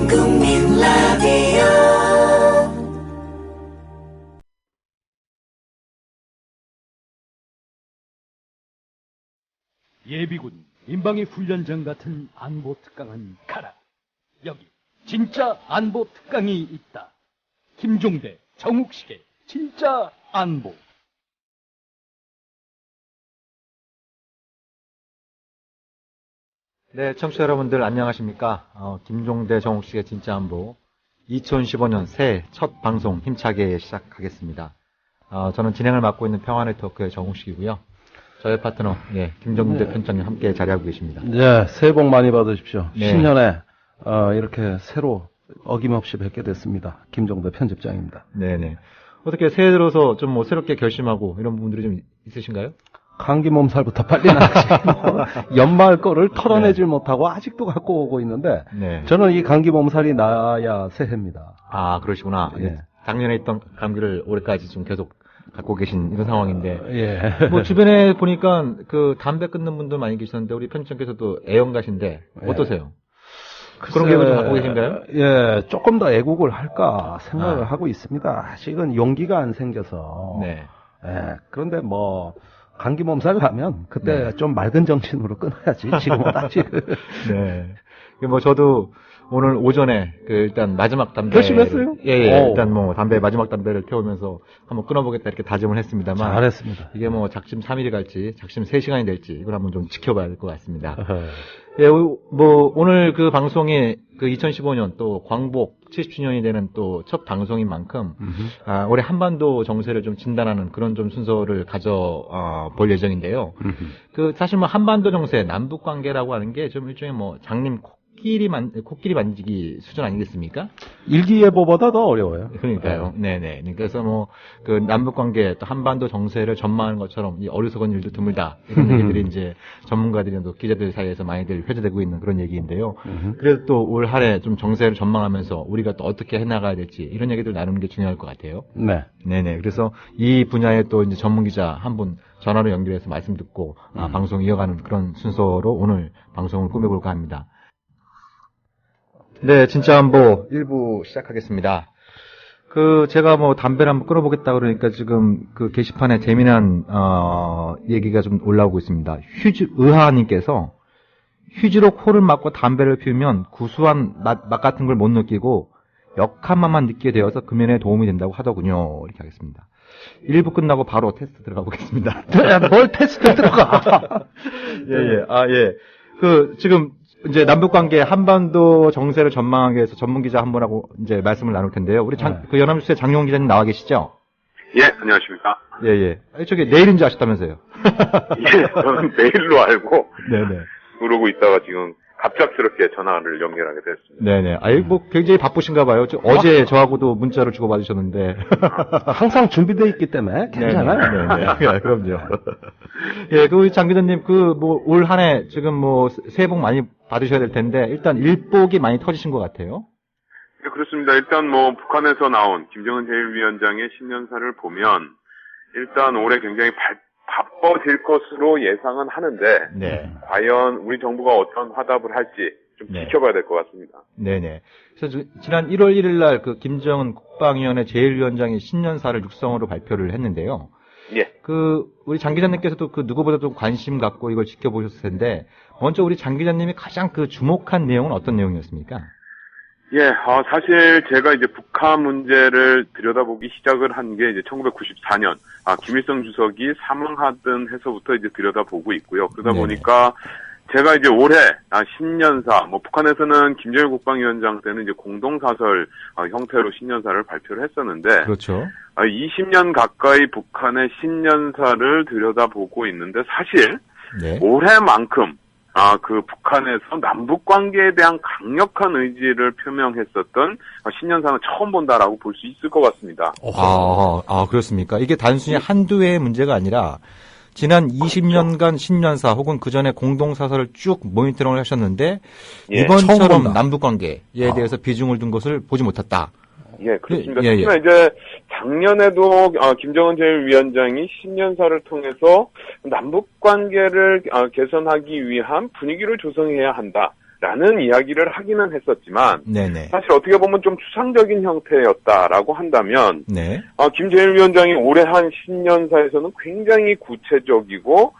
국민 라디오 예비군 민방위 훈련장 같은 안보 특강은 가라. 여기 진짜 안보 특강이 있다. 김종대, 정욱식의 진짜 안보. 네, 청취자 여러분들 안녕하십니까? 김종대, 정욱식의 진짜 안보 2015년 새해 첫 방송 힘차게 시작하겠습니다. 저는 진행을 맡고 있는 평화네트워크의 정욱식이고요. 저의 파트너, 김종대 편장님 함께 자리하고 계십니다. 네, 새해 복 많이 받으십시오. 네. 신년에 이렇게 새로 어김없이 뵙게 됐습니다. 김종대 편집장입니다. 네네. 어떻게 새해 들어서 좀 뭐 새롭게 결심하고 이런 부분들이 좀 있으신가요? 감기 몸살부터 빨리 나지. 연말 거를 털어내질 못하고 아직도 갖고 오고 있는데 네. 저는 이 감기 몸살이 나야 새해입니다. 아, 그러시구나. 예. 작년에 있던 감기를 올해까지 좀 계속 갖고 계신 이런 상황인데. 예. 뭐 주변에 보니까 그 담배 끊는 분들 많이 계시는데 우리 편집장께서도 애연가신데 어떠세요? 그런 계획을 좀 갖고 계신가요? 예, 조금 더 애국을 할까 생각을 아. 하고 있습니다. 아직은 용기가 안 생겨서. 네. 예, 그런데 뭐 감기 몸살 나면 그때 네. 좀 맑은 정신으로 끊어야지. 지금은 아직. 네. 뭐 저도 오늘 오전에 일단 마지막 담배 결심했어요? 예. 오. 일단 뭐 담배 마지막 담배를 태우면서 한번 끊어보겠다 이렇게 다짐을 했습니다만 잘했습니다. 이게 뭐 작심 3일이 갈지 작심 3시간이 될지 이걸 한번 좀 지켜봐야 될 것 같습니다. 어허. 예, 뭐 오늘 그 방송이 그 2015년 또 광복 70주년이 되는 또 첫 방송인 만큼 올해 한반도 정세를 좀 진단하는 그런 좀 순서를 볼 예정인데요. 그 사실 뭐 한반도 정세, 남북 관계라고 하는 게 좀 일종의 뭐 장님 코끼리 만지기 수준 아니겠습니까? 일기예보보다 더 어려워요. 그러니까요. 네네. 그래서 뭐, 그 남북 관계 또 한반도 정세를 전망하는 것처럼 이 어리석은 일도 드물다. 이런 얘기들이 이제 전문가들이나 또 기자들 사이에서 많이들 회자되고 있는 그런 얘기인데요. 그래서 또 올 한 해 좀 정세를 전망하면서 우리가 또 어떻게 해나가야 될지 이런 얘기들 나누는 게 중요할 것 같아요. 네. 네네. 그래서 이 분야에 또 이제 전문 기자 한 분 전화로 연결해서 말씀 듣고 방송 이어가는 그런 순서로 오늘 방송을 꾸며볼까 합니다. 네, 진짜 안보 1부 시작하겠습니다. 제가 뭐 담배를 한번 끊어보겠다 그러니까 지금 그 게시판에 재미난, 얘기가 좀 올라오고 있습니다. 의하님께서 휴지로 코를 막고 담배를 피우면 구수한 맛 같은 걸 못 느끼고 역한 맛만 느끼게 되어서 금연에 도움이 된다고 하더군요. 이렇게 하겠습니다. 1부 끝나고 바로 테스트 들어가 보겠습니다. 뭘 테스트 들어가? 예. 지금, 이제 남북관계 한반도 정세를 전망하기 위해서 전문기자 한 분하고 이제 말씀을 나눌 텐데요. 우리 연합뉴스의 장용 기자님 나와 계시죠? 예, 안녕하십니까. 예. 저기 내일인지 아셨다면서요? 예, 저는 메일로 알고 네네. 그러고 있다가 지금 갑작스럽게 전화를 연결하게 됐습니다. 네네. 뭐 굉장히 바쁘신가 봐요. 어제 저하고도 문자를 주고받으셨는데. 항상 준비되어 있기 때문에 괜찮아요. 네네. 그럼요. 예, 우리 장 기자님, 올 한 해 지금 새해 복 많이 받으셔야 될 텐데, 일단 일복이 많이 터지신 것 같아요. 네, 그렇습니다. 일단 북한에서 나온 김정은 제1위원장의 신년사를 보면, 일단 올해 굉장히 바빠질 것으로 예상은 하는데, 네. 과연 우리 정부가 어떤 화답을 할지 좀 네. 지켜봐야 될 것 같습니다. 네네. 그래서 지난 1월 1일 날 김정은 국방위원회 제1위원장이 신년사를 육성으로 발표를 했는데요. 예. 우리 장 기자님께서도 누구보다도 관심 갖고 이걸 지켜보셨을 텐데, 먼저 우리 장 기자님이 가장 주목한 내용은 어떤 내용이었습니까? 예, 사실 제가 이제 북한 문제를 들여다보기 시작을 한 게 이제 1994년, 김일성 주석이 사망하던 해서부터 이제 들여다보고 있고요. 그러다 네네. 보니까 제가 이제 올해 신년사, 북한에서는 김정일 국방위원장 때는 이제 공동사설 형태로 신년사를 발표를 했었는데, 그렇죠. 20년 가까이 북한의 신년사를 들여다보고 있는데 사실 네. 올해만큼 북한에서 남북 관계에 대한 강력한 의지를 표명했었던 신년사는 처음 본다라고 볼 수 있을 것 같습니다. 그렇습니까? 이게 단순히 한두 해의 문제가 아니라 지난 20년간 신년사 혹은 그 전에 공동사설을 쭉 모니터링을 하셨는데 예, 이번처럼 남북 관계에 대해서 비중을 둔 것을 보지 못했다. 예, 그렇습니다. 예. 특히나 이제 작년에도 김정은 제1위원장이 신년사를 통해서 남북 관계를 개선하기 위한 분위기를 조성해야 한다. 라는 이야기를 하기는 했었지만 네네. 사실 어떻게 보면 좀 추상적인 형태였다라고 한다면 네. 김재일 위원장이 올해 한 신년사에서는 굉장히 구체적이고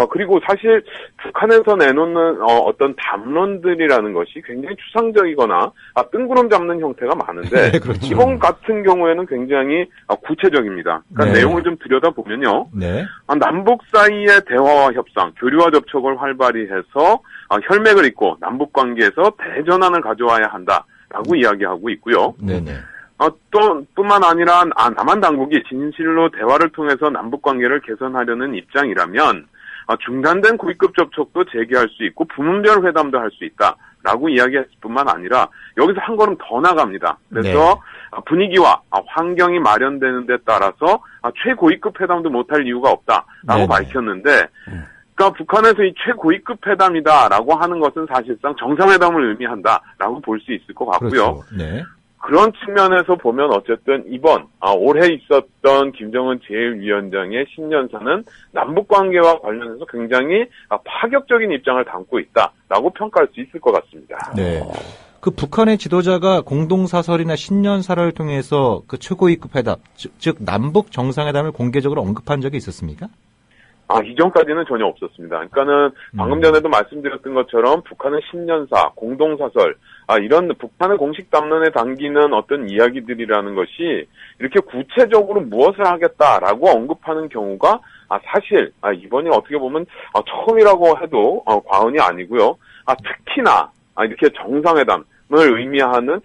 그리고 사실 북한에서 내놓는 어떤 담론들이라는 것이 굉장히 추상적이거나 뜬구름 잡는 형태가 많은데 네, 그렇죠. 이번 같은 경우에는 굉장히 구체적입니다. 그러니까 네. 내용을 좀 들여다보면요. 네. 남북 사이의 대화와 협상, 교류와 접촉을 활발히 해서 혈맥을 잇고 남북 관계에서 대전환을 가져와야 한다라고 이야기하고 있고요. 네네. 또 뿐만 아니라 남한 당국이 진실로 대화를 통해서 남북 관계를 개선하려는 입장이라면 중단된 고위급 접촉도 재개할 수 있고 부문별 회담도 할 수 있다라고 이야기했을 뿐만 아니라 여기서 한 걸음 더 나갑니다. 그래서 분위기와 환경이 마련되는 데 따라서 최고위급 회담도 못할 이유가 없다라고 네네. 밝혔는데 그러니까 북한에서 이 최고위급 회담이다라고 하는 것은 사실상 정상회담을 의미한다라고 볼 수 있을 것 같고요. 그렇죠. 네. 그런 측면에서 보면 어쨌든 이번 올해 있었던 김정은 제1위원장의 신년사는 남북관계와 관련해서 굉장히 파격적인 입장을 담고 있다라고 평가할 수 있을 것 같습니다. 네. 그 북한의 지도자가 공동사설이나 신년사를 통해서 그 최고위급 회담, 즉 남북 정상회담을 공개적으로 언급한 적이 있었습니까? 이전까지는 전혀 없었습니다. 그러니까는 방금 전에도 말씀드렸던 것처럼 북한의 신년사, 공동사설, 이런 북한의 공식 담론에 담기는 어떤 이야기들이라는 것이 이렇게 구체적으로 무엇을 하겠다라고 언급하는 경우가 사실 이번이 어떻게 보면 처음이라고 해도 과언이 아니고요. 특히나 이렇게 정상회담을 의미하는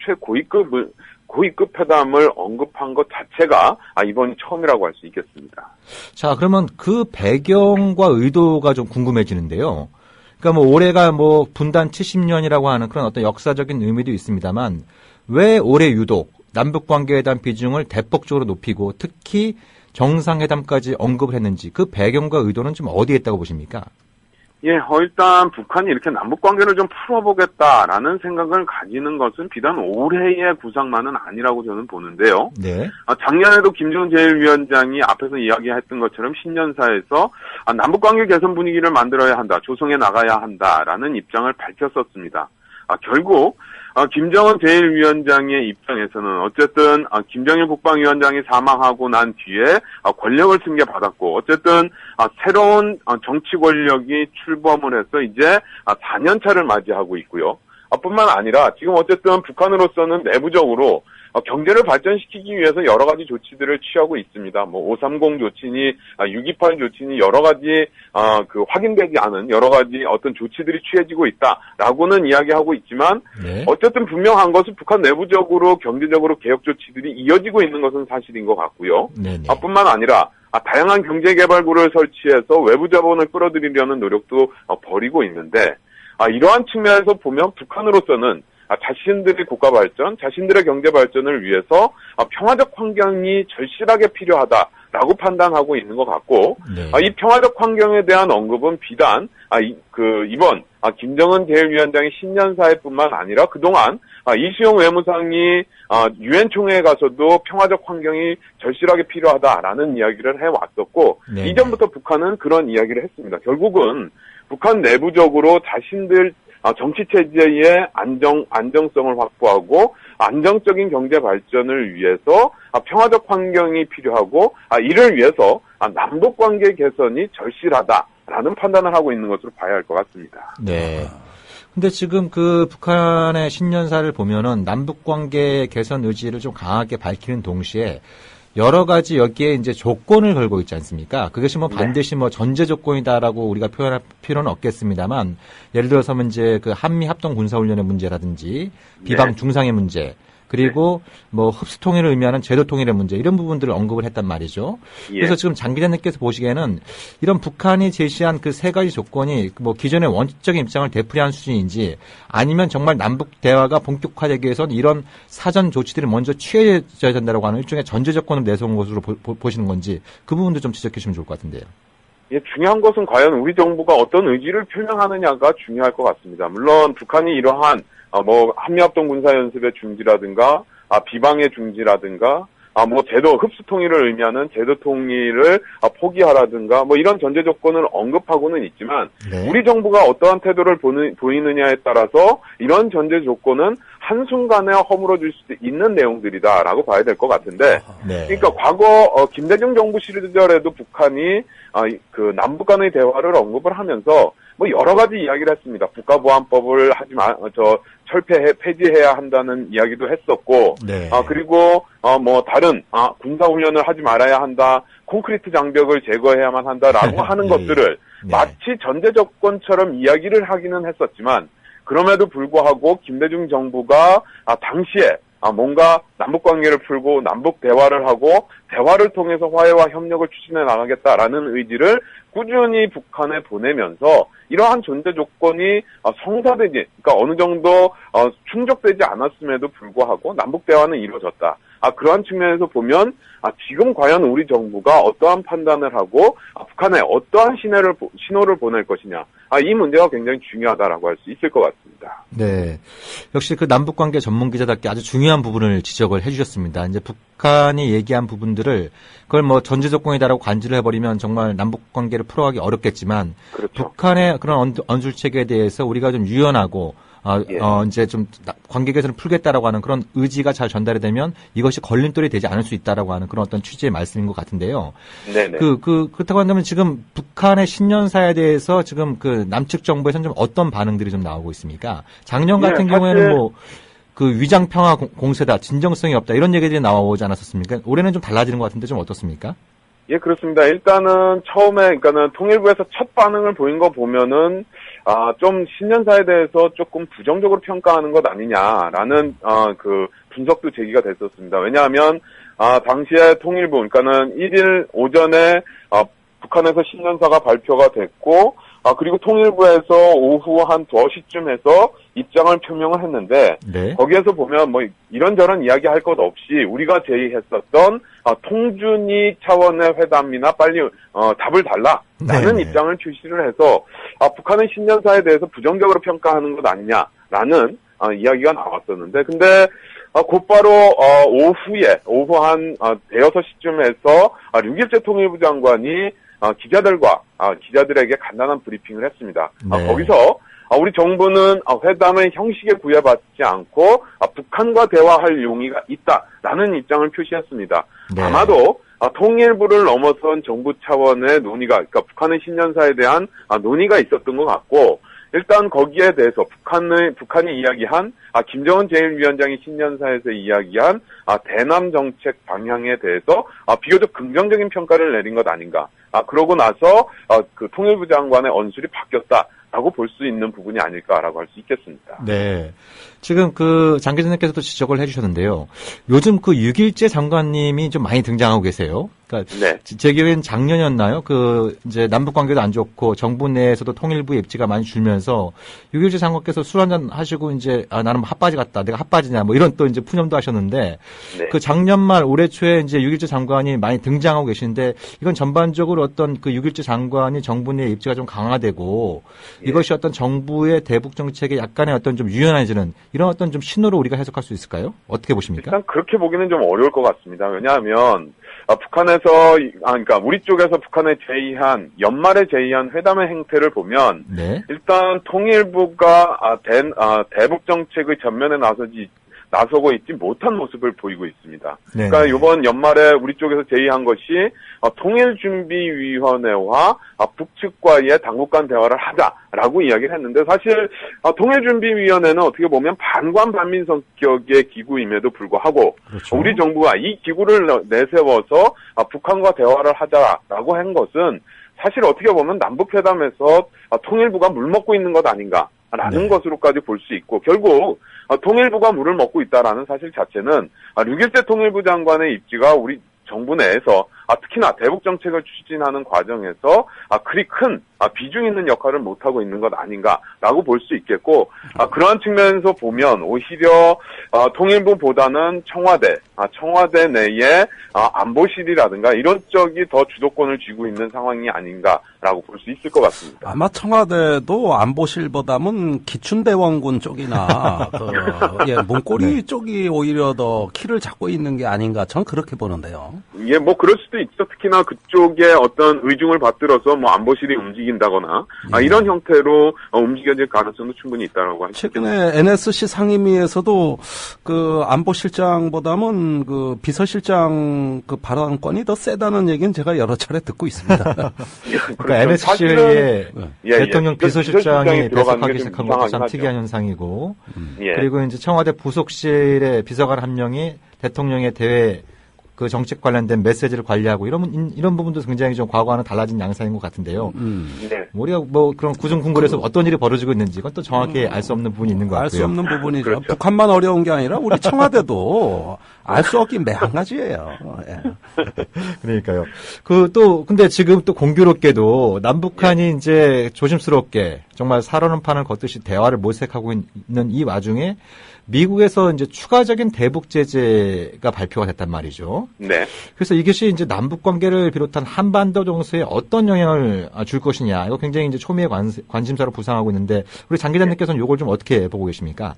고위급 회담을 언급한 것 자체가 이번이 처음이라고 할 수 있겠습니다. 자, 그러면 그 배경과 의도가 좀 궁금해지는데요. 그러니까 뭐 올해가 뭐 분단 70년이라고 하는 그런 어떤 역사적인 의미도 있습니다만 왜 올해 유독 남북관계회담 비중을 대폭적으로 높이고 특히 정상회담까지 언급을 했는지 그 배경과 의도는 좀 어디에 있다고 보십니까? 예, 일단 북한이 이렇게 남북관계를 좀 풀어보겠다라는 생각을 가지는 것은 비단 올해의 구상만은 아니라고 저는 보는데요. 네. 작년에도 김정은 제1위원장이 앞에서 이야기했던 것처럼 신년사에서 남북관계 개선 분위기를 만들어야 한다, 조성해 나가야 한다라는 입장을 밝혔었습니다. 결국 김정은 제1위원장의 입장에서는 어쨌든 김정일 국방위원장이 사망하고 난 뒤에 권력을 승계받았고 어쨌든 새로운 정치 권력이 출범을 해서 이제 4년차를 맞이하고 있고요. 뿐만 아니라 지금 어쨌든 북한으로서는 내부적으로 경제를 발전시키기 위해서 여러 가지 조치들을 취하고 있습니다. 530 조치니 628 조치니 여러 가지 확인되지 않은 여러 가지 어떤 조치들이 취해지고 있다라고는 이야기하고 있지만 네. 어쨌든 분명한 것은 북한 내부적으로 경제적으로 개혁 조치들이 이어지고 있는 것은 사실인 것 같고요. 네네. 뿐만 아니라 다양한 경제개발구를 설치해서 외부 자본을 끌어들이려는 노력도 벌이고 있는데 이러한 측면에서 보면 북한으로서는 자신들의 국가 발전, 자신들의 경제 발전을 위해서 평화적 환경이 절실하게 필요하다라고 판단하고 있는 것 같고, 네. 이 평화적 환경에 대한 언급은 비단 이번 김정은 제1위원장의 신년사회뿐만 아니라 그동안 이시용 외무상이 유엔 총회에 가서도 평화적 환경이 절실하게 필요하다라는 이야기를 해왔었고, 네. 이전부터 북한은 그런 이야기를 했습니다. 결국은 북한 내부적으로 자신들 정치체제의 안정성을 확보하고 안정적인 경제 발전을 위해서 평화적 환경이 필요하고 이를 위해서 남북관계 개선이 절실하다라는 판단을 하고 있는 것으로 봐야 할 것 같습니다. 네. 근데 지금 그 북한의 신년사를 보면은 남북관계 개선 의지를 좀 강하게 밝히는 동시에 여러 가지 여기에 이제 조건을 걸고 있지 않습니까? 그것이 뭐 반드시 뭐 전제 조건이다라고 우리가 표현할 필요는 없겠습니다만 예를 들어서 이제 그 한미 합동 군사훈련의 문제라든지 비방 중상의 문제 그리고 뭐 흡수 통일을 의미하는 제도 통일의 문제 이런 부분들을 언급을 했단 말이죠. 예. 그래서 지금 장 기자님께서 보시기에는 이런 북한이 제시한 그 세 가지 조건이 뭐 기존의 원칙적인 입장을 되풀이한 수준인지 아니면 정말 남북 대화가 본격화되기 위해서는 이런 사전 조치들이 먼저 취해져야 된다고 하는 일종의 전제 조건을 내세운 것으로 보시는 건지 그 부분도 좀 지적해 주시면 좋을 것 같은데요. 예, 중요한 것은 과연 우리 정부가 어떤 의지를 표명하느냐가 중요할 것 같습니다. 물론 북한이 이러한 한미합동 군사연습의 중지라든가 비방의 중지라든가 뭐 제도 흡수 통일을 의미하는 제도 통일을 포기하라든가 뭐 이런 전제 조건을 언급하고는 있지만 네. 우리 정부가 어떠한 태도를 보이느냐에 따라서 이런 전제 조건은 한순간에 허물어질 수도 있는 내용들이다라고 봐야 될 것 같은데 네. 그러니까 과거 김대중 정부 시절에도 북한이 그 남북 간의 대화를 언급을 하면서 뭐 여러 가지 이야기를 했습니다. 국가보안법을 폐지해야 한다는 이야기도 했었고, 네. 그리고 뭐 다른 군사훈련을 하지 말아야 한다, 콘크리트 장벽을 제거해야만 한다라고 하는 예, 것들을 네. 마치 전제 조건처럼 이야기를 하기는 했었지만 그럼에도 불구하고 김대중 정부가 당시에 뭔가 남북 관계를 풀고 남북 대화를 하고 대화를 통해서 화해와 협력을 추진해 나가겠다라는 의지를 꾸준히 북한에 보내면서 이러한 존재 조건이 성사되지, 그러니까 어느 정도 충족되지 않았음에도 불구하고 남북 대화는 이루어졌다. 그러한 측면에서 보면 지금 과연 우리 정부가 어떠한 판단을 하고 북한에 어떠한 신호를 보낼 것이냐, 이 문제가 굉장히 중요하다라고 할 수 있을 것 같습니다. 네. 역시 그 남북관계 전문 기자답게 아주 중요한 부분을 지적을 해주셨습니다. 이제 북한이 얘기한 부분들을 그걸 뭐 전제 조건이다라고 간주를 해버리면 정말 남북관계를 풀어가기 어렵겠지만 그렇죠. 북한의 그런 언술책에 대해서 우리가 좀 유연하고 예. 이제 좀 관계 개선을 풀겠다라고 하는 그런 의지가 잘 전달이 되면 이것이 걸림돌이 되지 않을 수 있다라고 하는 그런 어떤 취지의 말씀인 것 같은데요. 네네. 그렇다고 한다면 지금 북한의 신년사에 대해서 지금 그 남측 정부에서는 좀 어떤 반응들이 좀 나오고 있습니까? 작년 예, 같은 경우에는 뭐 그 위장평화 공세다, 진정성이 없다 이런 얘기들이 나오지 않았었습니까? 올해는 좀 달라지는 것 같은데 좀 어떻습니까? 예, 그렇습니다. 일단은 처음에, 그러니까는 통일부에서 첫 반응을 보인 거 보면은, 좀 신년사에 대해서 조금 부정적으로 평가하는 것 아니냐라는, 그 분석도 제기가 됐었습니다. 왜냐하면, 당시에 통일부, 그러니까는 1일 오전에, 북한에서 신년사가 발표가 됐고, 그리고 통일부에서 오후 한 2시쯤 해서 입장을 표명을 했는데, 네. 거기에서 보면 뭐 이런저런 이야기 할 것 없이 우리가 제의했었던 통준위 차원의 회담이나 빨리 답을 달라라는 네네. 입장을 표시를 해서 북한은 신년사에 대해서 부정적으로 평가하는 것 아니냐라는 이야기가 나왔었는데, 근데 곧바로 오후 한 대여섯 시쯤 해서 류길재 통일부 장관이 기자들에게 간단한 브리핑을 했습니다. 네. 거기서 우리 정부는 회담의 형식에 구애받지 않고 북한과 대화할 용의가 있다라는 입장을 표시했습니다. 네. 아마도 통일부를 넘어선 정부 차원의 논의가, 그러니까 북한의 신년사에 대한 논의가 있었던 것 같고, 일단 거기에 대해서 북한이 이야기한 김정은 제1위원장이 신년사에서 이야기한 대남 정책 방향에 대해서 비교적 긍정적인 평가를 내린 것 아닌가. 그러고 나서 그 통일부 장관의 언술이 바뀌었다라고 볼 수 있는 부분이 아닐까라고 할 수 있겠습니다. 네. 지금 그 장 기자님께서도 지적을 해주셨는데요. 요즘 그 6일째 장관님이 좀 많이 등장하고 계세요. 그러니까 네. 제 기억엔 작년이었나요? 그 이제 남북 관계도 안 좋고 정부 내에서도 통일부 입지가 많이 줄면서 6일째 장관께서 술 한잔 하시고 이제 나는 핫바지 같다. 내가 핫바지냐 뭐 이런 또 이제 푸념도 하셨는데 네. 그 작년 말 올해 초에 이제 6일째 장관이 많이 등장하고 계시는데 이건 전반적으로 어떤 그 6일째 장관이 정부 내 입지가 좀 강화되고 예. 이것이 어떤 정부의 대북 정책에 약간의 어떤 좀 유연해지는 이런 어떤 좀 신호로 우리가 해석할 수 있을까요? 어떻게 보십니까? 일단 그렇게 보기는 좀 어려울 것 같습니다. 왜냐하면 북한에서 그러니까 우리 쪽에서 북한에 제의한 연말에 제의한 회담의 행태를 보면 네. 일단 통일부가 대북 정책의 전면에 나서고 있지 못한 모습을 보이고 있습니다. 네. 그러니까 이번 연말에 우리 쪽에서 제의한 것이 통일준비위원회와 북측과의 당국 간 대화를 하자라고 이야기를 했는데, 사실 통일준비위원회는 어떻게 보면 반관반민 성격의 기구임에도 불구하고 그렇죠. 우리 정부가 이 기구를 내세워서 북한과 대화를 하자라고 한 것은 사실 어떻게 보면 남북회담에서 통일부가 물 먹고 있는 것 아닌가라는 네. 것으로까지 볼 수 있고, 결국 통일부가 물을 먹고 있다라는 사실 자체는 6일째 통일부 장관의 입지가 우리 정부 내에서 특히나 대북 정책을 추진하는 과정에서 그리 큰 비중 있는 역할을 못하고 있는 것 아닌가라고 볼 수 있겠고, 그러한 측면에서 보면 오히려 통일부보다는 청와대 내에 안보실이라든가 이런 쪽이 더 주도권을 쥐고 있는 상황이 아닌가라는 라고 볼 수 있을 것 같습니다. 아마 청와대도 안보실보다는 기춘대원군 쪽이나 문고리 네. 쪽이 오히려 더 키를 잡고 있는 게 아닌가 저는 그렇게 보는데요. 예, 뭐 그럴 수도 있죠. 특히나 그쪽에 어떤 의중을 받들어서 뭐 안보실이 움직인다거나 이런 형태로 움직여질 가능성도 충분히 있다라고 하죠. 최근에 NSC 상임위에서도 그 안보실장보다는 그 비서실장 그 발언권이 더 세다는 얘기는 제가 여러 차례 듣고 있습니다. 그러니까 NSC의 예, 대통령 비서실장이 들어가는 배석하기 게 좀 시작한 것도 참 이상하긴 특이한 하죠. 현상이고, 예. 그리고 이제 청와대 부속실의 비서관 한 명이 대통령의 대외 그 정책 관련된 메시지를 관리하고 이런 부분도 굉장히 좀 과거와는 달라진 양상인 것 같은데요. 네. 우리가 뭐 그런 구중궁궐에서 어떤 일이 벌어지고 있는지 그건 또 정확히 알 수 없는 부분이 있는 것 같고요. 알 수 없는 부분이죠. 그렇죠. 북한만 어려운 게 아니라 우리 청와대도 알 수 없긴 매한가지예요. 예. 그러니까요. 근데 지금 또 공교롭게도 남북한이 이제 조심스럽게 정말 살얼음 판을 걷듯이 대화를 모색하고 있는 이 와중에 미국에서 이제 추가적인 대북 제재가 발표가 됐단 말이죠. 네. 그래서 이것이 이제 남북 관계를 비롯한 한반도 정세에 어떤 영향을 줄 것이냐. 이거 굉장히 이제 초미의 관심사로 부상하고 있는데 우리 장 기자님께서는 이걸 좀 어떻게 보고 계십니까?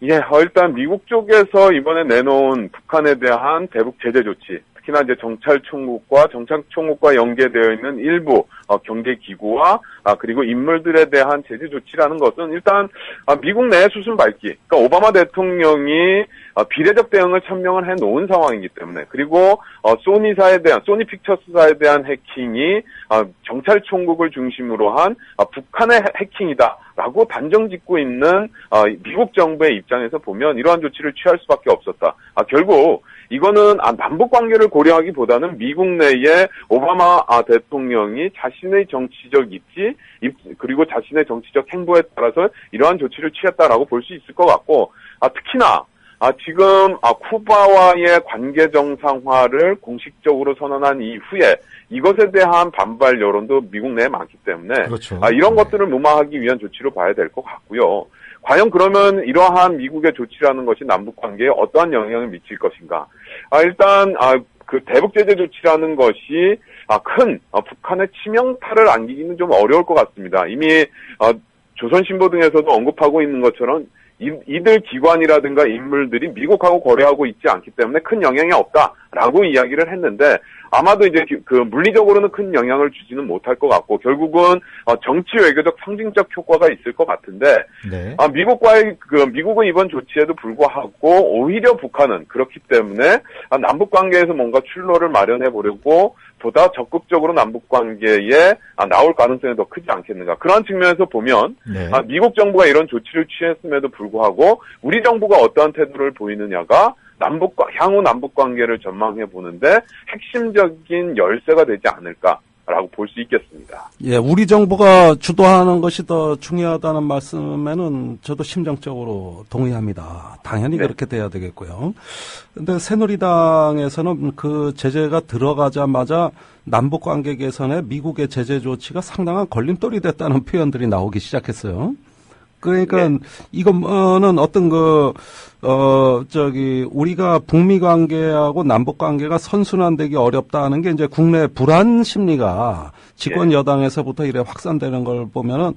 예, 일단 미국 쪽에서 이번에 내놓은 북한에 대한 대북 제재 조치, 특히나 이제 정찰총국과 연계되어 있는 일부 경제기구와 그리고 인물들에 대한 제재 조치라는 것은 일단 미국 내 수순 밟기, 그러니까 오바마 대통령이 비례적 대응을 천명을 해놓은 상황이기 때문에, 그리고 소니 픽처스사에 대한 해킹이 정찰총국을 중심으로 한 북한의 해킹이다라고 단정 짓고 있는 미국 정부의 입장에서 보면 이러한 조치를 취할 수밖에 없었다. 결국 이거는 남북 관계를 고려하기보다는 미국 내에 오바마 대통령이 자신의 정치적 입지 그리고 자신의 정치적 행보에 따라서 이러한 조치를 취했다라고 볼 수 있을 것 같고, 특히나 지금 쿠바와의 관계 정상화를 공식적으로 선언한 이후에 이것에 대한 반발 여론도 미국 내에 많기 때문에 그렇죠. 이런 것들을 무마하기 위한 조치로 봐야 될 것 같고요. 과연 그러면 이러한 미국의 조치라는 것이 남북 관계에 어떠한 영향을 미칠 것인가? 일단 그 대북 제재 조치라는 것이 큰 북한의 치명타를 안기기는 좀 어려울 것 같습니다. 이미 조선신보 등에서도 언급하고 있는 것처럼 이들 기관이라든가 인물들이 미국하고 거래하고 있지 않기 때문에 큰 영향이 없다라고 이야기를 했는데, 아마도 이제 그 물리적으로는 큰 영향을 주지는 못할 것 같고, 결국은 정치 외교적 상징적 효과가 있을 것 같은데, 네. 미국은 이번 조치에도 불구하고 오히려 북한은 그렇기 때문에 남북 관계에서 뭔가 출로를 마련해 보려고 보다 적극적으로 남북 관계에 나올 가능성이 더 크지 않겠는가. 그런 측면에서 보면 네. 미국 정부가 이런 조치를 취했음에도 불구하고 우리 정부가 어떠한 태도를 보이느냐가 향후 남북 관계를 전망해 보는데 핵심적인 열쇠가 되지 않을까라고 볼 수 있겠습니다. 예, 우리 정부가 주도하는 것이 더 중요하다는 말씀에는 저도 심정적으로 동의합니다. 당연히 네. 그렇게 돼야 되겠고요. 근데 새누리당에서는 그 제재가 들어가자마자 남북 관계 개선에 미국의 제재 조치가 상당한 걸림돌이 됐다는 표현들이 나오기 시작했어요. 그러니까 네. 이거는 어떤 우리가 북미 관계하고 남북 관계가 선순환되기 어렵다는 게 이제 국내 불안 심리가 집권 여당에서부터 이래 확산되는 걸 보면은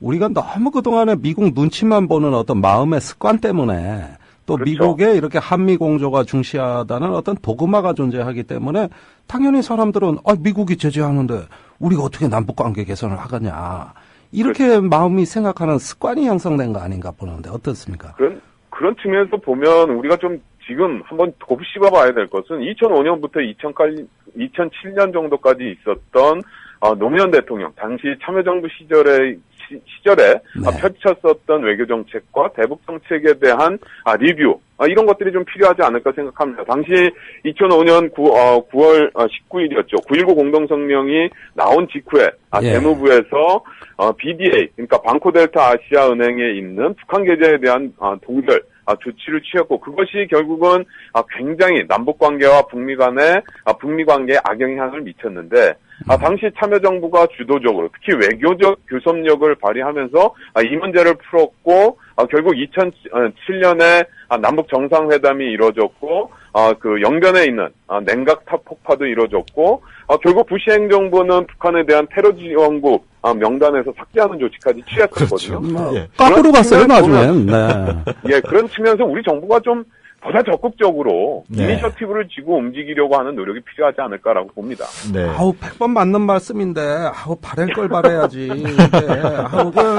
우리가 너무 그동안에 미국 눈치만 보는 어떤 마음의 습관 때문에 또 그렇죠. 미국에 이렇게 한미 공조가 중시하다는 어떤 도그마가 존재하기 때문에 당연히 사람들은 미국이 제재하는데 우리가 어떻게 남북 관계 개선을 하겠냐. 이렇게 그렇죠. 마음이 생각하는 습관이 형성된 거 아닌가 보는데 어떻습니까? 그런 측면에서 보면 우리가 좀 지금 한번 곱씹어 봐야 될 것은 2005년부터 2007년 정도까지 있었던 노무현 대통령 당시 참여정부 시절에 네. 펼쳤었던 외교정책과 대북정책에 대한 리뷰 이런 것들이 좀 필요하지 않을까 생각합니다. 당시 2005년 9월 19일이었죠. 9.19 공동성명이 나온 직후에 예. 재무부에서 BDA 그러니까 방코델타 아시아은행에 있는 북한 계좌에 대한 동결 조치를 취했고, 그것이 결국은 굉장히 남북 관계와 북미 관계에 악영향을 미쳤는데, 당시 참여정부가 주도적으로 특히 외교적 교섭력을 발휘하면서 이 문제를 풀었고 결국 2007년에 남북 정상회담이 이루어졌고 그 영변에 있는 냉각탑 폭파도 이루어졌고 결국 부시 행정부는 북한에 대한 테러 지원국 명단에서 삭제하는 조치까지 취했었거든요. 그렇죠. 까불어 봤어요 나중엔. 예, 그런 측면에서 우리 정부가 좀 보다 적극적으로 네. 이니셔티브를 쥐고 움직이려고 하는 노력이 필요하지 않을까라고 봅니다. 네. 아우 100번 맞는 말씀인데 바랄 걸 바라야지.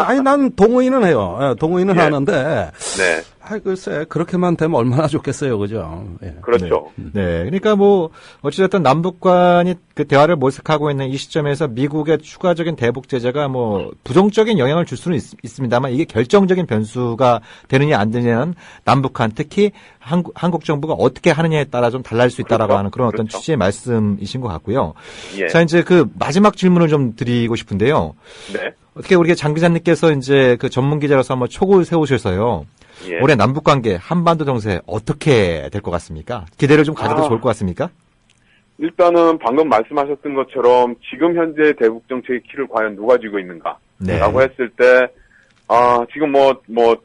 아니 난 동의는 해요. 예, 동의는 예. 하는데. 네, 글쎄 그렇게만 되면 얼마나 좋겠어요, 그죠? 예. 그렇죠. 네. 그러니까 뭐 어찌됐든 남북 간이 그 대화를 모색하고 있는 이 시점에서 미국의 추가적인 대북 제재가 뭐 부정적인 영향을 줄 수는 있습니다만 이게 결정적인 변수가 되느냐 안 되느냐는 남북한 특히 한국 정부가 어떻게 하느냐에 따라 좀 달라질 수 있다라고 그렇죠. 하는 그런 어떤 그렇죠. 취지의 말씀이신 것 같고요. 예. 자, 이제 그 마지막 질문을 좀 드리고 싶은데요. 네. 어떻게 우리 장 기자님께서 이제 그 전문 기자로서 한번 촉을 세우셔서요. 예. 올해 남북 관계 한반도 정세 어떻게 될 것 같습니까? 기대를 좀 가져도 좋을 것 같습니까? 일단은 방금 말씀하셨던 것처럼 지금 현재 대북 정책의 키를 과연 누가 쥐고 있는가라고 네. 했을 때 지금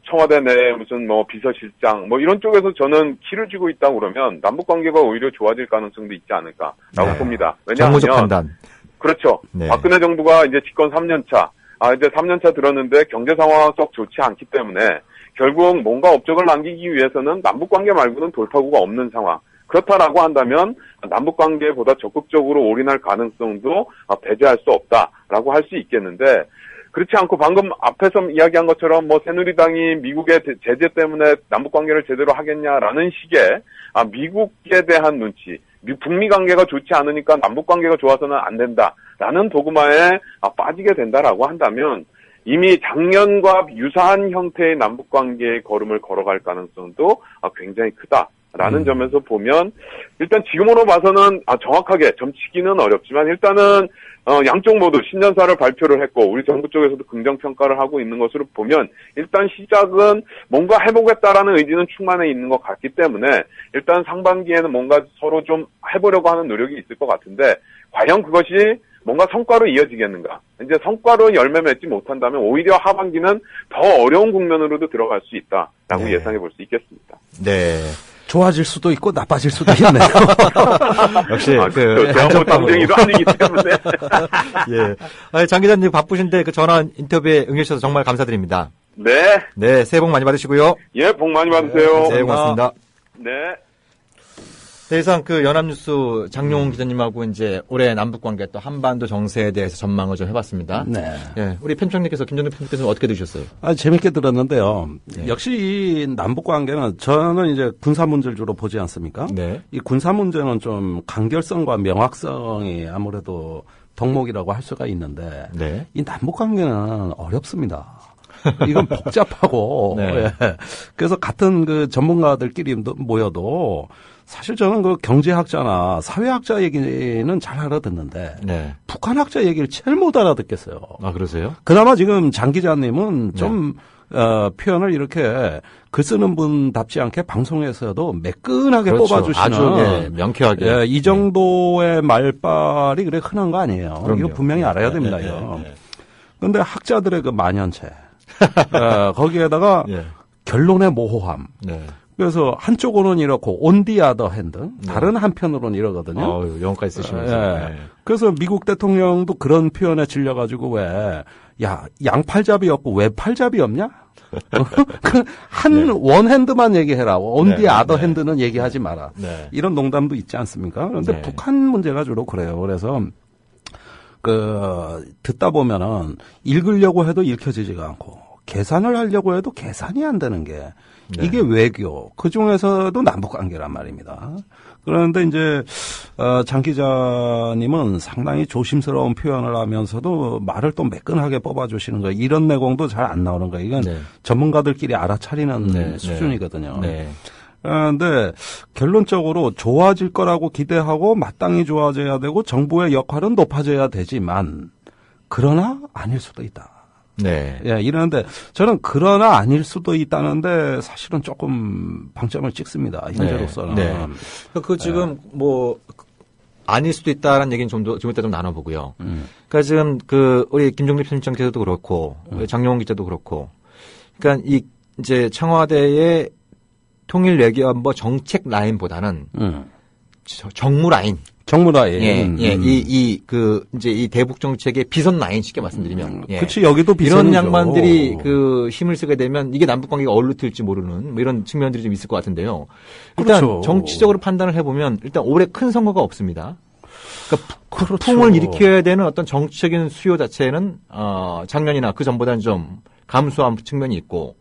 청와대 내 무슨 비서실장 이런 쪽에서 저는 키를 쥐고 있다고 그러면 남북 관계가 오히려 좋아질 가능성도 있지 않을까라고 네. 봅니다. 정무적 왜냐하면 판단. 그렇죠. 네. 박근혜 정부가 이제 집권 3년차 이제 3년차 들었는데 경제 상황은 썩 좋지 않기 때문에 결국 뭔가 업적을 남기기 위해서는 남북 관계 말고는 돌파구가 없는 상황. 그렇다라고 한다면 남북 관계에 보다 적극적으로 올인할 가능성도 배제할 수 없다라고 할 수 있겠는데 그렇지 않고 방금 앞에서 이야기한 것처럼 새누리당이 미국의 제재 때문에 남북 관계를 제대로 하겠냐라는 식의 미국에 대한 눈치, 북미 관계가 좋지 않으니까 남북 관계가 좋아서는 안 된다라는 도그마에 빠지게 된다라고 한다면 이미 작년과 유사한 형태의 남북 관계의 걸음을 걸어갈 가능성도 굉장히 크다라는 점에서 보면 일단 지금으로 봐서는 정확하게 점치기는 어렵지만 일단은 양쪽 모두 신년사를 발표를 했고 우리 정부 쪽에서도 긍정평가를 하고 있는 것으로 보면 일단 시작은 뭔가 해보겠다라는 의지는 충만해 있는 것 같기 때문에 일단 상반기에는 뭔가 서로 좀 해보려고 하는 노력이 있을 것 같은데 과연 그것이 뭔가 성과로 이어지겠는가. 이제 성과로 열매 맺지 못한다면 오히려 하반기는 더 어려운 국면으로도 들어갈 수 있다라고 네. 예상해 볼 수 있겠습니다. 네. 좋아질 수도 있고 나빠질 수도 있네요. 역시 제가 전쟁이도 아니기 때문에. 예. 장 기자님 바쁘신데 그 전화 인터뷰에 응해주셔서 정말 감사드립니다. 네. 네, 새해 복 많이 받으시고요. 예, 복 많이 받으세요. 네, 고맙습니다. 네. 네, 이상 그 연합뉴스 장용훈 기자님하고 이제 올해 남북 관계 또 한반도 정세에 대해서 전망을 좀 해봤습니다. 네. 예, 우리 편집장님께서 김정근 편집장님께서는 어떻게 들으셨어요? 재밌게 들었는데요. 네. 역시 이 남북 관계는 저는 이제 군사 문제를 주로 보지 않습니까? 네. 이 군사 문제는 좀 간결성과 명확성이 아무래도 덕목이라고 할 수가 있는데 네. 이 남북 관계는 어렵습니다. 이건 복잡하고 네. 예. 그래서 같은 그 전문가들끼리 모여도 사실 저는 그 경제학자나 사회학자 얘기는 잘 알아듣는데 네. 북한학자 얘기를 제일 못 알아듣겠어요. 아, 그러세요? 그나마 지금 장 기자님은 네. 좀 표현을 이렇게 글 쓰는 분답지 않게 방송에서도 매끈하게 그렇죠. 뽑아주시는 아주 명쾌하게. 예, 이 정도의 말발이 그래 흔한 거 아니에요. 그럼요. 이거 분명히 알아야 됩니다. 네, 이거. 네. 그런데 학자들의 그 만연체 거기에다가 예. 결론의 모호함. 네. 그래서 한쪽으로는 이렇고 on the other hand 다른 한편으로는 이러거든요. 영어까지 쓰시면서. 예. 네. 그래서 미국 대통령도 그런 표현에 질려가지고 왜 양팔잡이 없고 왜 팔잡이 없냐? 한 원핸드만 얘기해라. on the other hand는 얘기하지 마라. 네. 이런 농담도 있지 않습니까? 그런데 네. 북한 문제가 주로 그래요. 그래서 듣다 보면은 읽으려고 해도 읽혀지지가 않고 계산을 하려고 해도 계산이 안 되는 게 이게 외교, 그 중에서도 남북 관계란 말입니다. 그런데 이제, 장 기자님은 상당히 조심스러운 표현을 하면서도 말을 또 매끈하게 뽑아주시는 거예요. 이런 내공도 잘 안 나오는 거예요. 이건 전문가들끼리 알아차리는 수준이거든요. 네. 그런데 결론적으로 좋아질 거라고 기대하고 마땅히 좋아져야 되고 정부의 역할은 높아져야 되지만 그러나 아닐 수도 있다. 네. 예, 이러는데 저는 그러나 아닐 수도 있다는데 사실은 조금 방점을 찍습니다. 현재로서는. 네. 그 지금 아닐 수도 있다라는 얘기는 좀 이따 좀 나눠보고요. 그러니까 지금 우리 김종대 편집장께서도 그렇고 장영훈 기자도 그렇고, 그러니까 이제 청와대의 통일 외교안보 정책 라인보다는 정무 라인. 이제 이 대북 정책의 비선 라인 쉽게 말씀드리면. 그치, 여기도 비선이죠. 이런 양반들이 힘을 쓰게 되면 이게 남북 관계가 어디로 튈지 모르는 뭐 이런 측면들이 좀 있을 것 같은데요. 일단 그렇죠. 정치적으로 판단을 해보면 일단 올해 큰 선거가 없습니다. 그러니까 그렇죠. 풍을 일으켜야 되는 어떤 정치적인 수요 자체는 작년이나 그 전보다는 좀 감소한 측면이 있고,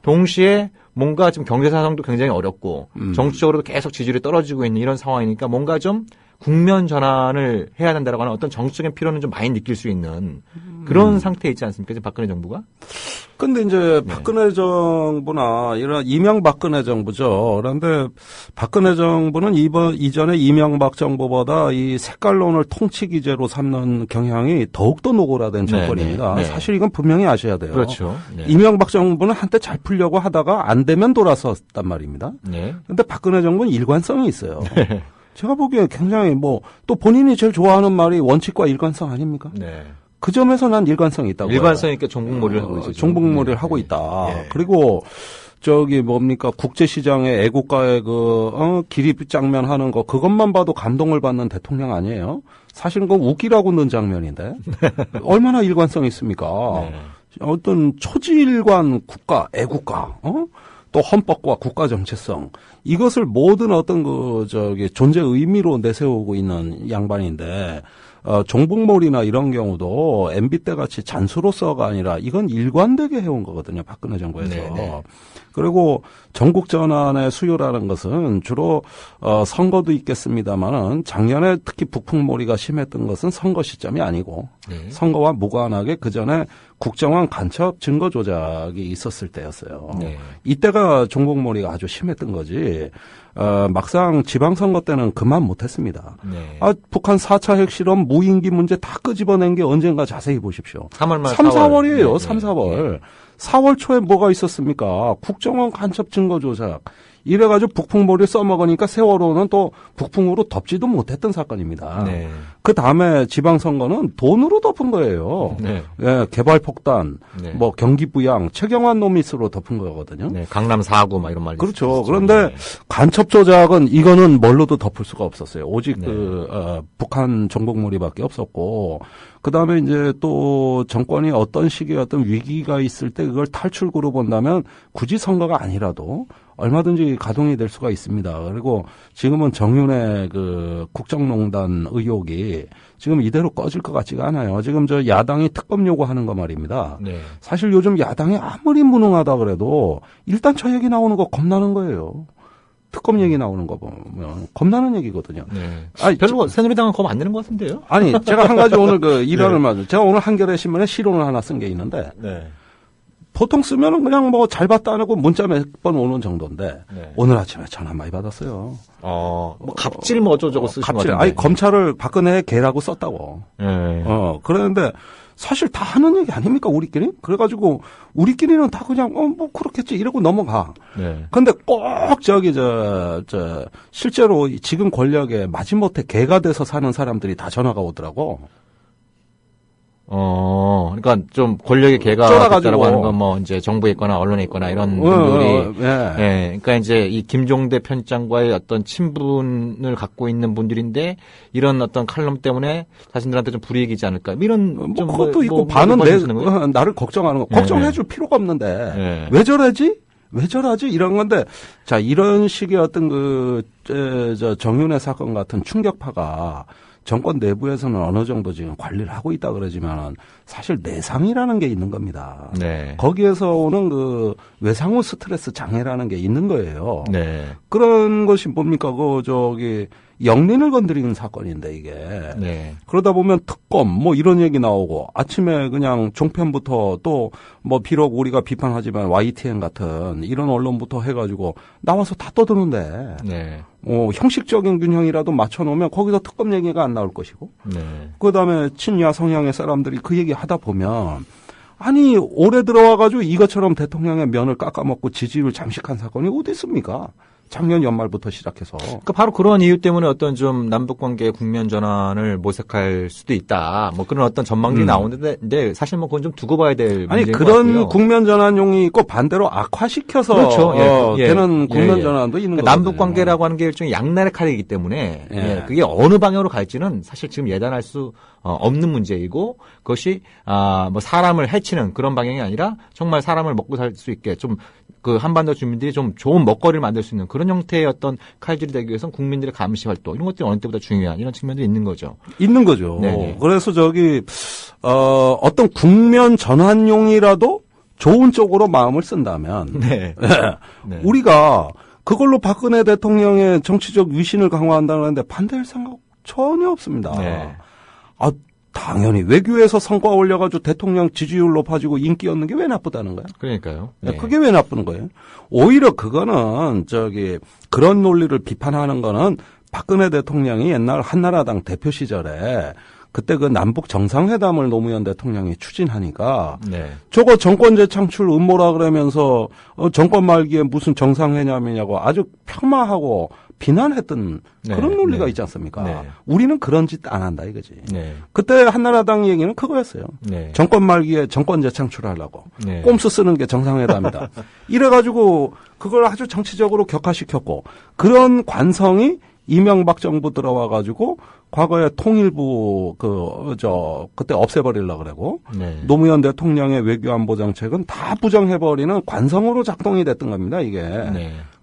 동시에 뭔가 좀 경제 사정도 굉장히 어렵고 정치적으로도 계속 지지율이 떨어지고 있는 이런 상황이니까 뭔가 좀 국면 전환을 해야 된다라고 하는 어떤 정치적인 필요는 좀 많이 느낄 수 있는 그런 상태에 있지 않습니까? 지금 박근혜 정부가? 근데 이제 박근혜 정부나 이런 이명박근혜 정부죠. 그런데 박근혜 정부는 이전에 이명박 정부보다 이 색깔론을 통치 기제로 삼는 경향이 더욱더 노골화된 정권입니다. 사실 이건 분명히 아셔야 돼요. 그렇죠. 이명박 정부는 한때 잘 풀려고 하다가 안 되면 돌아섰단 말입니다. 그런데 박근혜 정부는 일관성이 있어요. 제가 보기에 굉장히 또 본인이 제일 좋아하는 말이 원칙과 일관성 아닙니까? 그 점에서 난 일관성이 있다고. 일관성 있게 종북몰이를 하고 있죠. 종북몰이를 하고 있다. 그리고 국제시장의 애국가의 기립장면하는 거 그것만 봐도 감동을 받는 대통령 아니에요? 사실은 그건 웃기라고 넣은 장면인데 얼마나 일관성이 있습니까? 어떤 초지일관 국가, 애국가, 또 헌법과 국가 정체성 이것을 모든 어떤 존재 의미로 내세우고 있는 양반인데 종북몰이나 이런 경우도 MB 때 같이 잔수로서가 아니라 이건 일관되게 해온 거거든요. 박근혜 정부에서. 그리고 전국 전환의 수요라는 것은 주로 선거도 있겠습니다만은 작년에 특히 북풍몰이가 심했던 것은 선거 시점이 아니고 선거와 무관하게 그 전에 국정원 간첩 증거 조작이 있었을 때였어요. 이때가 종북몰이가 아주 심했던 거지. 막상 지방선거 때는 그만 못했습니다. 북한 4차 핵실험 무인기 문제 다 끄집어낸 게 언젠가 자세히 보십시오. 3, 4월이에요. 3, 4월. 4월 초에 뭐가 있었습니까? 국정원 간첩 증거 조작. 이래가지고 북풍몰이 써먹으니까 세월호는 또 북풍으로 덮지도 못했던 사건입니다. 그 다음에 지방선거는 돈으로 덮은 거예요. 개발폭탄, 경기부양, 최경환 노미스로 덮은 거거든요. 강남 4구 막 이런 말이 그렇죠. 있었죠. 그런데 간첩 조작은 이거는 뭘로도 덮을 수가 없었어요. 오직 북한 정복몰이밖에 없었고, 그 다음에 이제 또 정권이 어떤 식의 어떤 위기가 있을 때 그걸 탈출구로 본다면 굳이 선거가 아니라도 얼마든지 가동이 될 수가 있습니다. 그리고 지금은 정윤의 국정농단 의혹이 지금 이대로 꺼질 것 같지가 않아요. 지금 야당이 특검 요구하는 거 말입니다. 사실 요즘 야당이 아무리 무능하다 그래도 일단 저 얘기 나오는 거 겁나는 거예요. 특검 얘기 나오는 거 보면 겁나는 얘기거든요. 별로 새누리당은 겁 안 내는 것 같은데요? 아니, 제가 한 가지 오늘 일화를 맞아요. 제가 오늘 한겨레 신문에 실론을 하나 쓴 게 있는데 보통 쓰면은 그냥 잘 봤다 안 하고 문자 몇 번 오는 정도인데 오늘 아침에 전화 많이 받았어요. 갑질 어쩌고저쩌고 쓰신 거 같은데. 아니, 검찰을 박근혜 개라고 썼다고. 그랬는데 사실 다 하는 얘기 아닙니까, 우리끼리? 그래가지고 우리끼리는 다 그냥 그렇겠지 이러고 넘어가. 근데 꼭 실제로 지금 권력에 마지못해 개가 돼서 사는 사람들이 다 전화가 오더라고. 그러니까 좀 권력의 개가 됐다라고 하는 건 이제 정부에 있거나 언론에 있거나 이런 분들이, 그러니까 이제 이 김종대 편집장과의 어떤 친분을 갖고 있는 분들인데 이런 어떤 칼럼 때문에 자신들한테 좀 불이익이지 않을까 이런 좀 그것도 있고 반은 나를 걱정하는 거 걱정해줄 필요가 없는데 왜 저러지? 왜 저러지? 이런 건데, 자, 이런 식의 어떤 정윤회 사건 같은 충격파가 정권 내부에서는 어느 정도 지금 관리를 하고 있다 그러지만 사실 내상이라는 게 있는 겁니다. 거기에서 오는 외상후 스트레스 장애라는 게 있는 거예요. 그런 것이 뭡니까? 영린을 건드리는 사건인데 이게. 그러다 보면 특검 이런 얘기 나오고 아침에 그냥 종편부터 또 비록 우리가 비판하지만 YTN 같은 이런 언론부터 해가지고 나와서 다 떠드는데 형식적인 균형이라도 맞춰놓으면 거기서 특검 얘기가 안 나올 것이고 그다음에 친야 성향의 사람들이 그 얘기 하다 보면 아니 올해 들어와가지고 이것처럼 대통령의 면을 깎아먹고 지지율 잠식한 사건이 어디 있습니까? 작년 연말부터 시작해서. 그러니까 바로 그런 이유 때문에 어떤 좀 남북 관계의 국면 전환을 모색할 수도 있다. 뭐 그런 어떤 전망들이 나오는데 사실 뭐 그건 좀 두고 봐야 될 아니 문제인 것 그런 같고요. 국면 전환용이 있고 반대로 악화시켜서 그렇죠. 되는 국면 전환도 있는 거죠. 남북 관계라고 하는 게 일종의 양날의 칼이기 때문에 그게 어느 방향으로 갈지는 사실 지금 예단할 수 없는 문제이고 그것이 뭐 사람을 해치는 그런 방향이 아니라 정말 사람을 먹고 살 수 있게 좀 그 한반도 주민들이 좀 좋은 먹거리를 만들 수 있는 그런 형태의 어떤 칼질이 되기 위해서는 국민들의 감시 활동 이런 것들이 어느 때보다 중요한 이런 측면도 있는 거죠. 있는 거죠. 네네. 그래서 어떤 국면 전환용이라도 좋은 쪽으로 마음을 쓴다면 네. 우리가 그걸로 박근혜 대통령의 정치적 위신을 강화한다는데 반대할 생각 전혀 없습니다. 네. 당연히 외교에서 성과 올려가지고 대통령 지지율 높아지고 인기 얻는 게 왜 나쁘다는 거야? 그러니까요. 네. 그게 왜 나쁘는 거예요? 오히려 그거는 그런 논리를 비판하는 거는 박근혜 대통령이 옛날 한나라당 대표 시절에 그때 그 남북 정상회담을 노무현 대통령이 추진하니까 저거 정권 재창출 음모라 그러면서 정권 말기에 무슨 정상회담이냐고 아주 폄하하고 비난했던 그런 논리가 있지 않습니까? 우리는 그런 짓 안 한다 이거지. 그때 한나라당 얘기는 그거였어요. 정권 말기에 정권 재창출하려고 꼼수 쓰는 게 정상회담이다. 이래가지고 그걸 아주 정치적으로 격화시켰고 그런 관성이 이명박 정부 들어와가지고 과거에 통일부 그때 없애버리려고 그러고 노무현 대통령의 외교안보 정책은 다 부정해버리는 관성으로 작동이 됐던 겁니다 이게.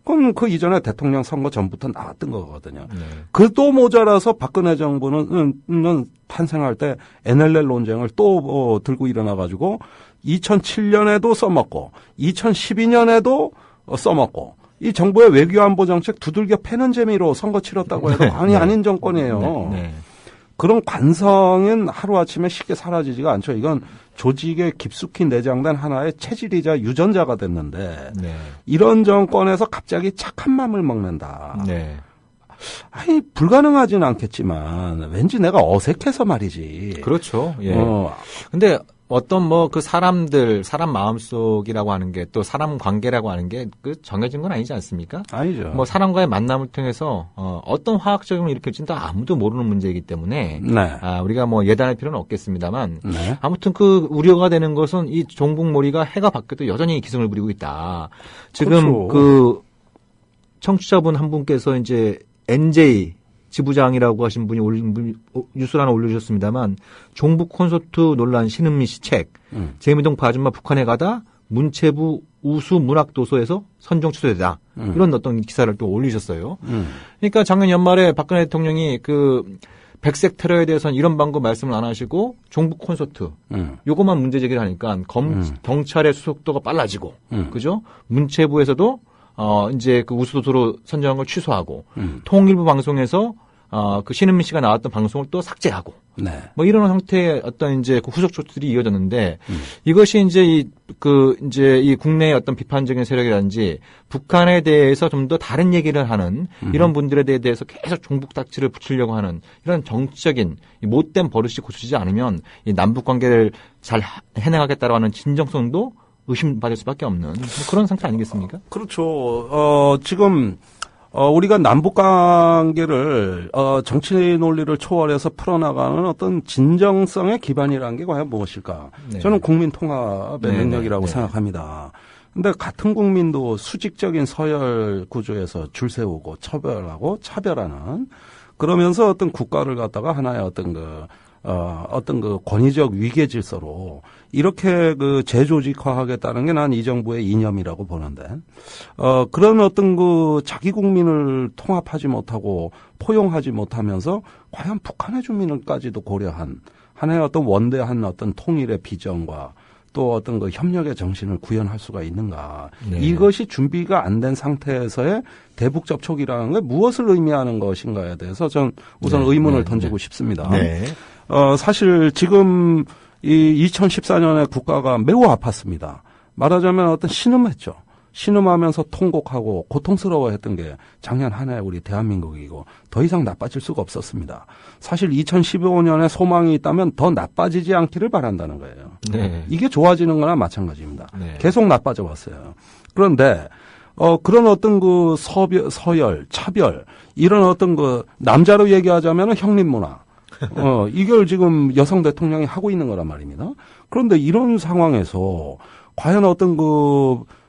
그럼 그 이전에 대통령 선거 전부터 나왔던 거거든요. 그도 모자라서 박근혜 정부는 탄생할 때 NLL 논쟁을 또 들고 일어나가지고 2007년에도 써먹고 2012년에도 써먹고 이 정부의 외교안보 정책 두들겨 패는 재미로 선거 치렀다고 해도 관이 아닌 정권이에요. 그런 관성은 하루아침에 쉽게 사라지지가 않죠. 이건 조직에 깊숙이 내장된 하나의 체질이자 유전자가 됐는데 이런 정권에서 갑자기 착한 맘을 먹는다. 아니 불가능하진 않겠지만 왠지 내가 어색해서 말이지. 그렇죠. 근데 어떤 그 사람 마음속이라고 하는 게 또 사람 관계라고 하는 게 정해진 건 아니지 않습니까? 아니죠. 사람과의 만남을 통해서 어떤 화학 작용을 일으킬지는 또 아무도 모르는 문제이기 때문에 우리가 예단할 필요는 없겠습니다만 아무튼 그 우려가 되는 것은 이 종북몰이가 해가 바뀌어도 여전히 기승을 부리고 있다. 지금 그 청취자분 한 분께서 이제 NJ 지부장이라고 하신 분이 뉴스를 하나 올려주셨습니다만 종북 콘서트 논란 신은미 씨 책 재미동 바줌마 북한에 가다 문체부 우수 문학도서에서 선정 취소되다 이런 어떤 기사를 또 올리셨어요. 그러니까 작년 연말에 박근혜 대통령이 그 백색 테러에 대해서는 이런 방법 말씀을 안 하시고 종북 콘서트 요것만 문제 제기를 하니까 경찰의 수속도가 빨라지고 그죠? 문체부에서도 이제 그 우수도서로 선정한 걸 취소하고, 통일부 방송에서, 그 신은미 씨가 나왔던 방송을 또 삭제하고, 이런 형태의 어떤 이제 그 후속 조치들이 이어졌는데, 이것이 이제 이 국내의 어떤 비판적인 세력이라든지, 북한에 대해서 좀 더 다른 얘기를 하는, 이런 분들에 대해서 계속 종북 닥치를 붙이려고 하는, 이런 정치적인 못된 버릇이 고쳐지지 않으면, 이 남북 관계를 잘 해나가겠다라고 하는 진정성도 의심받을 수밖에 없는 그런 상태 아니겠습니까? 그렇죠. 지금 우리가 남북 관계를 정치 논리를 초월해서 풀어나가는 어떤 진정성의 기반이라는 게 과연 무엇일까? 저는 국민 통합의 능력이라고 생각합니다. 근데 같은 국민도 수직적인 서열 구조에서 줄 세우고 처벌하고 차별하는 그러면서 어떤 국가를 갖다가 하나의 어떤 그 권위적 위계 질서로 이렇게 그 재조직화하겠다는 게 난 이 정부의 이념이라고 보는데, 그런 어떤 그 자기 국민을 통합하지 못하고 포용하지 못하면서 과연 북한의 주민을까지도 고려한 하나의 어떤 원대한 어떤 통일의 비전과 또 어떤 그 협력의 정신을 구현할 수가 있는가. 이것이 준비가 안 된 상태에서의 대북 접촉이라는 게 무엇을 의미하는 것인가에 대해서 전 우선 의문을 던지고 싶습니다. 사실 지금 이 2014년에 국가가 매우 아팠습니다. 말하자면 어떤 신음했죠. 신음하면서 통곡하고 고통스러워했던 게 작년 한 해 우리 대한민국이고 더 이상 나빠질 수가 없었습니다. 사실 2015년에 소망이 있다면 더 나빠지지 않기를 바란다는 거예요. 이게 좋아지는 거나 마찬가지입니다. 계속 나빠져 왔어요. 그런데 그런 어떤 그 서열, 차별, 이런 어떤 그 남자로 얘기하자면 형님 문화. 이걸 지금 여성 대통령이 하고 있는 거란 말입니다. 그런데 이런 상황에서 과연 어떤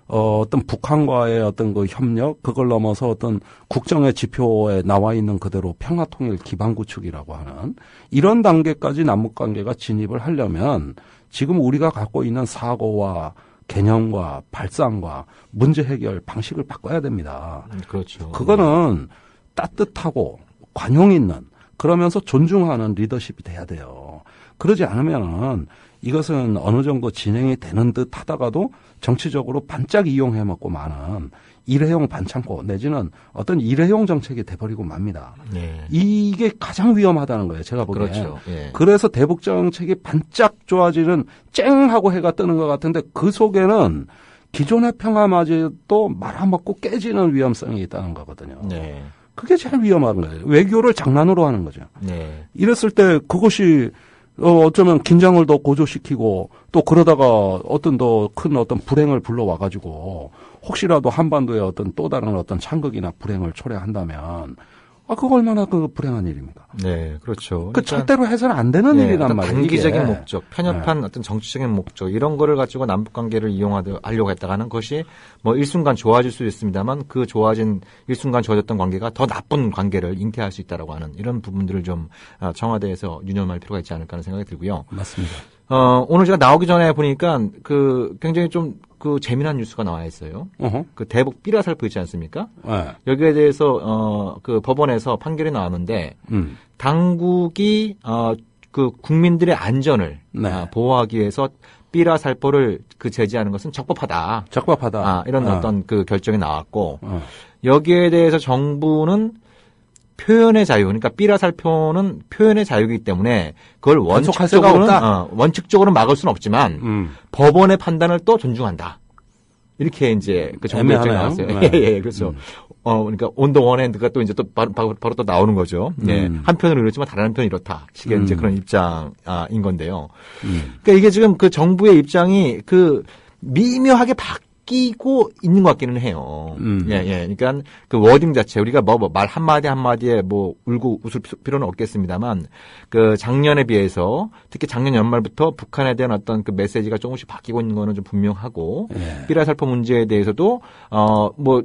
어떤 북한과의 어떤 그 협력, 그걸 넘어서 어떤 국정의 지표에 나와 있는 그대로 평화통일 기반 구축이라고 하는 이런 단계까지 남북 관계가 진입을 하려면 지금 우리가 갖고 있는 사고와 개념과 발상과 문제 해결 방식을 바꿔야 됩니다. 그렇죠. 그거는 따뜻하고 관용 있는, 그러면서 존중하는 리더십이 돼야 돼요. 그러지 않으면은 이것은 어느 정도 진행이 되는 듯 하다가도 정치적으로 반짝 이용해 먹고 마는 일회용 반창고 내지는 어떤 일회용 정책이 돼버리고 맙니다. 네. 이게 가장 위험하다는 거예요. 제가 보기에. 그렇죠. 예. 그래서 대북 정책이 반짝 좋아지는 쨍하고 해가 뜨는 것 같은데 그 속에는 기존의 평화마저도 말아먹고 깨지는 위험성이 있다는 거거든요. 네. 그게 제일 위험한 거예요. 외교를 장난으로 하는 거죠. 네. 이랬을 때 그것이 어쩌면 긴장을 더 고조시키고 또 그러다가 어떤 더 큰 어떤 불행을 불러와가지고 혹시라도 한반도에 어떤 또 다른 어떤 창극이나 불행을 초래한다면 그거 얼마나 그 불행한 일입니까? 네, 그렇죠. 그 절대로 해서는 안 되는 일이란 말이에요. 단기적인 이게. 목적, 편협한 어떤 정치적인 목적 이런 거를 가지고 남북 관계를 이용하려고 했다가 하는 것이 뭐 일순간 좋아질 수도 있습니다만 그 좋아진 일순간 좋아졌던 관계가 더 나쁜 관계를 잉태할 수 있다라고 하는 이런 부분들을 좀 청와대에서 유념할 필요가 있지 않을까 하는 생각이 들고요. 맞습니다. 오늘 제가 나오기 전에 보니까 굉장히 좀 재미난 뉴스가 나와 있어요. 그 대북 삐라살포 있지 않습니까? 네. 여기에 대해서 법원에서 판결이 나왔는데 당국이 국민들의 안전을 네. 보호하기 위해서 삐라살포를 제지하는 것은 적법하다. 이런 어떤 결정이 나왔고 여기에 대해서 정부는 표현의 자유, 그러니까 삐라살포는 표현의 자유이기 때문에 그걸 원칙적으로 막을 수는 없지만 법원의 판단을 또 존중한다. 이렇게 이제 정부 결정이 나왔어요. 네. 예, 그렇죠. 그러니까 on the one hand가 또 이제 또 바로 또 나오는 거죠. 네. 한편으로 이렇지만 다른 한편은 이렇다. 식의 이제 그런 입장인 건데요. 그러니까 이게 지금 정부의 입장이 미묘하게 바뀌고 있는 것 같기는 해요. 예. 그러니까 워딩 자체 우리가 말 한마디 한마디에 울고 웃을 필요는 없겠습니다만 작년에 비해서 특히 작년 연말부터 북한에 대한 어떤 메시지가 조금씩 바뀌고 있는 거는 좀 분명하고 삐라살포 문제에 대해서도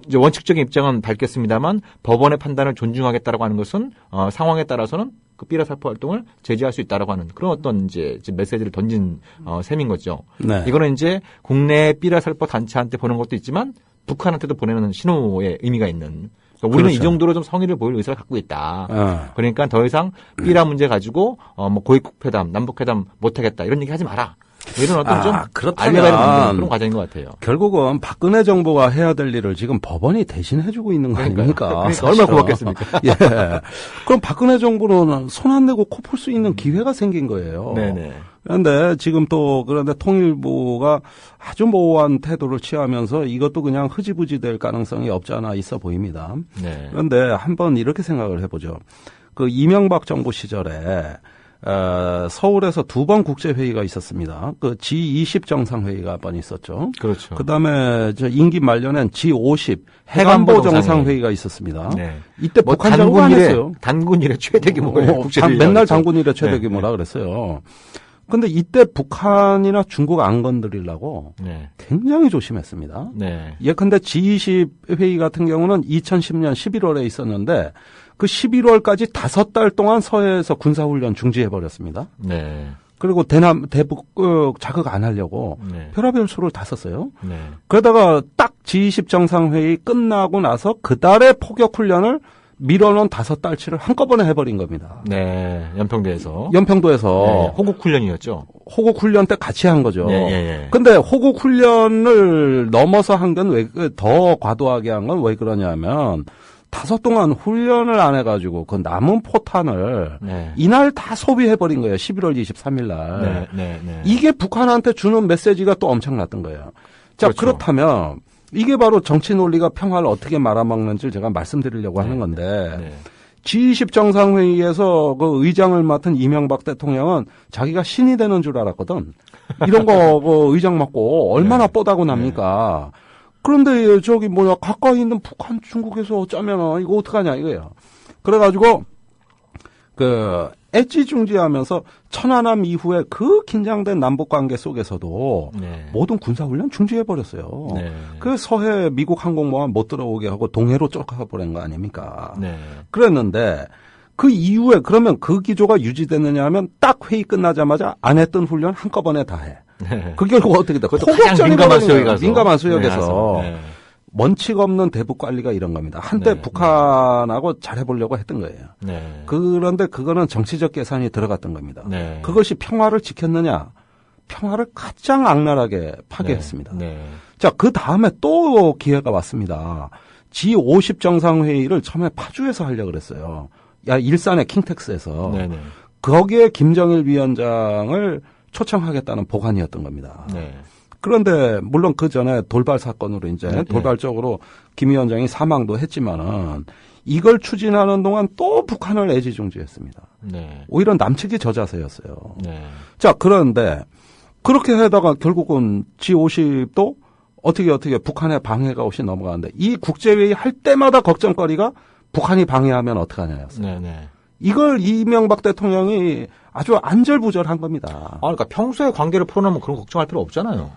이제 원칙적인 입장은 밝혔습니다만 법원의 판단을 존중하겠다라고 하는 것은 상황에 따라서는 삐라살포 활동을 제지할 수 있다라고 하는 그런 어떤 이제 메시지를 던진 셈인 거죠. 네. 이거는 이제 국내 삐라살포 단체한테 보는 것도 있지만 북한한테도 보내는 신호의 의미가 있는. 그러니까 우리는 이 정도로 좀 성의를 보일 의사를 갖고 있다. 그러니까 더 이상 삐라 문제 가지고 고위국회담, 남북회담 못하겠다 이런 얘기 하지 마라. 이런 어떤 좀 알려가는 그런 과정인 것 같아요. 결국은 박근혜 정부가 해야 될 일을 지금 법원이 대신해주고 있는 거 아닙니까? 그러니까 얼마나 고맙겠습니까? 예. 그럼 박근혜 정부는 손 안 대고 코 풀 수 있는 기회가 생긴 거예요. 네네. 그런데 지금 그런데 통일부가 아주 모호한 태도를 취하면서 이것도 그냥 흐지부지 될 가능성이 없지 않아 있어 보입니다. 네. 그런데 한번 이렇게 생각을 해보죠. 이명박 정부 시절에 서울에서 2번 국제회의가 있었습니다. G20 정상회의가 한 번 있었죠. 그렇죠. 그 다음에 임기 말년엔 G50 해관보 정상회의가 있었습니다. 네. 이때 북한 정부가 안 했어요. 단군 이래 최대 규모의 국제회의. 맨날 단군 이래 최대 규모라 그랬어요. 근데 이때 북한이나 중국 안 건드리려고 굉장히 조심했습니다. 네. 예컨대 G20 회의 같은 경우는 2010년 11월에 있었는데 그 11월까지 5달 동안 서해에서 군사훈련 중지해버렸습니다. 네. 그리고 대북 자극 안 하려고 별의별 수를 다 썼어요. 네. 그러다가 딱 G20 정상회의 끝나고 나서 그달에 포격훈련을 밀어놓은 5달치를 한꺼번에 해버린 겁니다. 네. 연평도에서. 네. 호국훈련이었죠. 호국훈련 때 같이 한 거죠. 네. 근데 호국훈련을 넘어서 한 건 더 과도하게 한 건 왜 그러냐면 5 동안 훈련을 안 해가지고 그 남은 포탄을 이날 다 소비해버린 거예요. 11월 23일 날. 네. 이게 북한한테 주는 메시지가 또 엄청났던 거예요. 자, 그렇죠. 그렇다면 이게 바로 정치 논리가 평화를 어떻게 말아먹는지를 제가 말씀드리려고 하는 건데 G20 정상회의에서 의장을 맡은 이명박 대통령은 자기가 신이 되는 줄 알았거든. 이런 거 의장 맡고 얼마나 뽀다고 납니까? 그런데 저기 뭐야 가까이 있는 북한, 중국에서 어쩌면 이거 어떡하냐 이거예요. 그래가지고 그 애지중지하면서 천안함 이후에 그 긴장된 남북 관계 속에서도 네. 모든 군사훈련 중지해버렸어요. 네. 그 서해 미국 항공모함 못 들어오게 하고 동해로 쫓아버린 거 아닙니까? 네. 그랬는데 그 이후에 그러면 그 기조가 유지됐느냐 하면 딱 회의 끝나자마자 안 했던 훈련 한꺼번에 다 해. 네. 그 결과 어떻게 돼? 그것도 가장 민감한 수역에 가서. 민감한 수역에서 네. 원칙 없는 대북 관리가 이런 겁니다. 한때 네. 북한하고 잘해보려고 했던 거예요. 네. 그런데 그거는 정치적 계산이 들어갔던 겁니다. 네. 그것이 평화를 지켰느냐? 평화를 가장 악랄하게 파괴했습니다. 네. 자, 그 다음에 또 기회가 왔습니다. G50 정상회의를 처음에 파주에서 하려고 그랬어요. 일산의 킹텍스에서. 네. 네. 거기에 김정일 위원장을 초청하겠다는 보관이었던 겁니다. 네. 그런데 물론 그 전에 돌발 사건으로 이제 네. 돌발적으로 김 위원장이 사망도 했지만은 이걸 추진하는 동안 또 북한을 애지중지했습니다. 네. 오히려 남측이 저자세였어요. 네. 자, 그런데 그렇게 하다가 결국은 G50도 어떻게 북한의 방해가 없이 넘어가는데 이 국제회의 할 때마다 걱정거리가 북한이 방해하면 어떡하냐였어요. 네. 네. 이걸 이명박 대통령이 아주 안절부절한 겁니다. 그러니까 평소에 관계를 풀어놓으면 그런 걱정할 필요 없잖아요.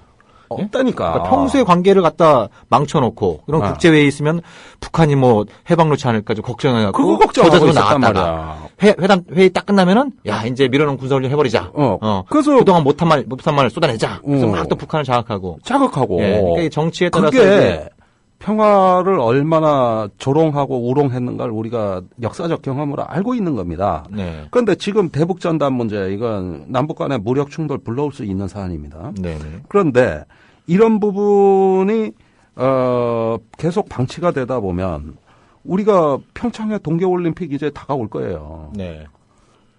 없다니까. 그러니까 평소에 관계를 갖다 망쳐놓고 이런 국제회의 있으면 북한이 뭐 해방 놓지 않을까 좀 걱정해갖고 그거 걱정하고 저자적으로 있었단 나갔다가 말이야. 회의 딱 끝나면은 야 이제 밀어놓은 군사훈련 해버리자. 그래서 그동안 못한 말 쏟아내자. 그래서 막 또 북한을 자극하고. 예, 그러니까 이 정치에 따라서 그게 이제 평화를 얼마나 조롱하고 우롱했는가를 우리가 역사적 경험으로 알고 있는 겁니다. 네. 그런데 지금 대북 전단 문제 이건 남북 간의 무력 충돌 불러올 수 있는 사안입니다. 네. 그런데 이런 부분이 계속 방치가 되다 보면 우리가 평창의 동계올림픽 이제 다가올 거예요. 네.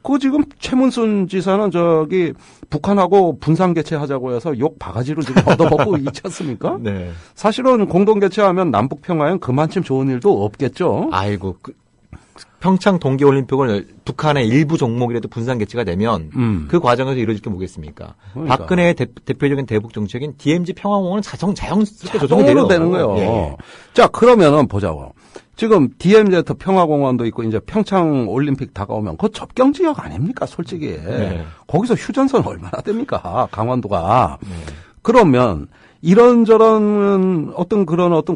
그 지금 최문순 지사는 저기 북한하고 분산 개최하자고 해서 욕 바가지로 지금 얻어먹고 있지 않습니까? 네. 사실은 공동 개최하면 남북 평화엔 그만큼 좋은 일도 없겠죠. 아이고 평창 동계올림픽을 북한의 일부 종목이라도 분산 개최가 되면 그 과정에서 이루어질 게 뭐겠습니까? 그러니까. 박근혜의 대표적인 대북 정책인 DMZ 평화공원은 자연스럽게 조정이 자동으로 돼요. 되는 거예요. 예. 자, 그러면은 보자고. 지금 DMZ 평화공원도 있고 이제 평창 올림픽 다가오면 그 접경 지역 아닙니까? 솔직히. 네. 거기서 휴전선 얼마나 됩니까? 강원도가. 그러면 이런저런 어떤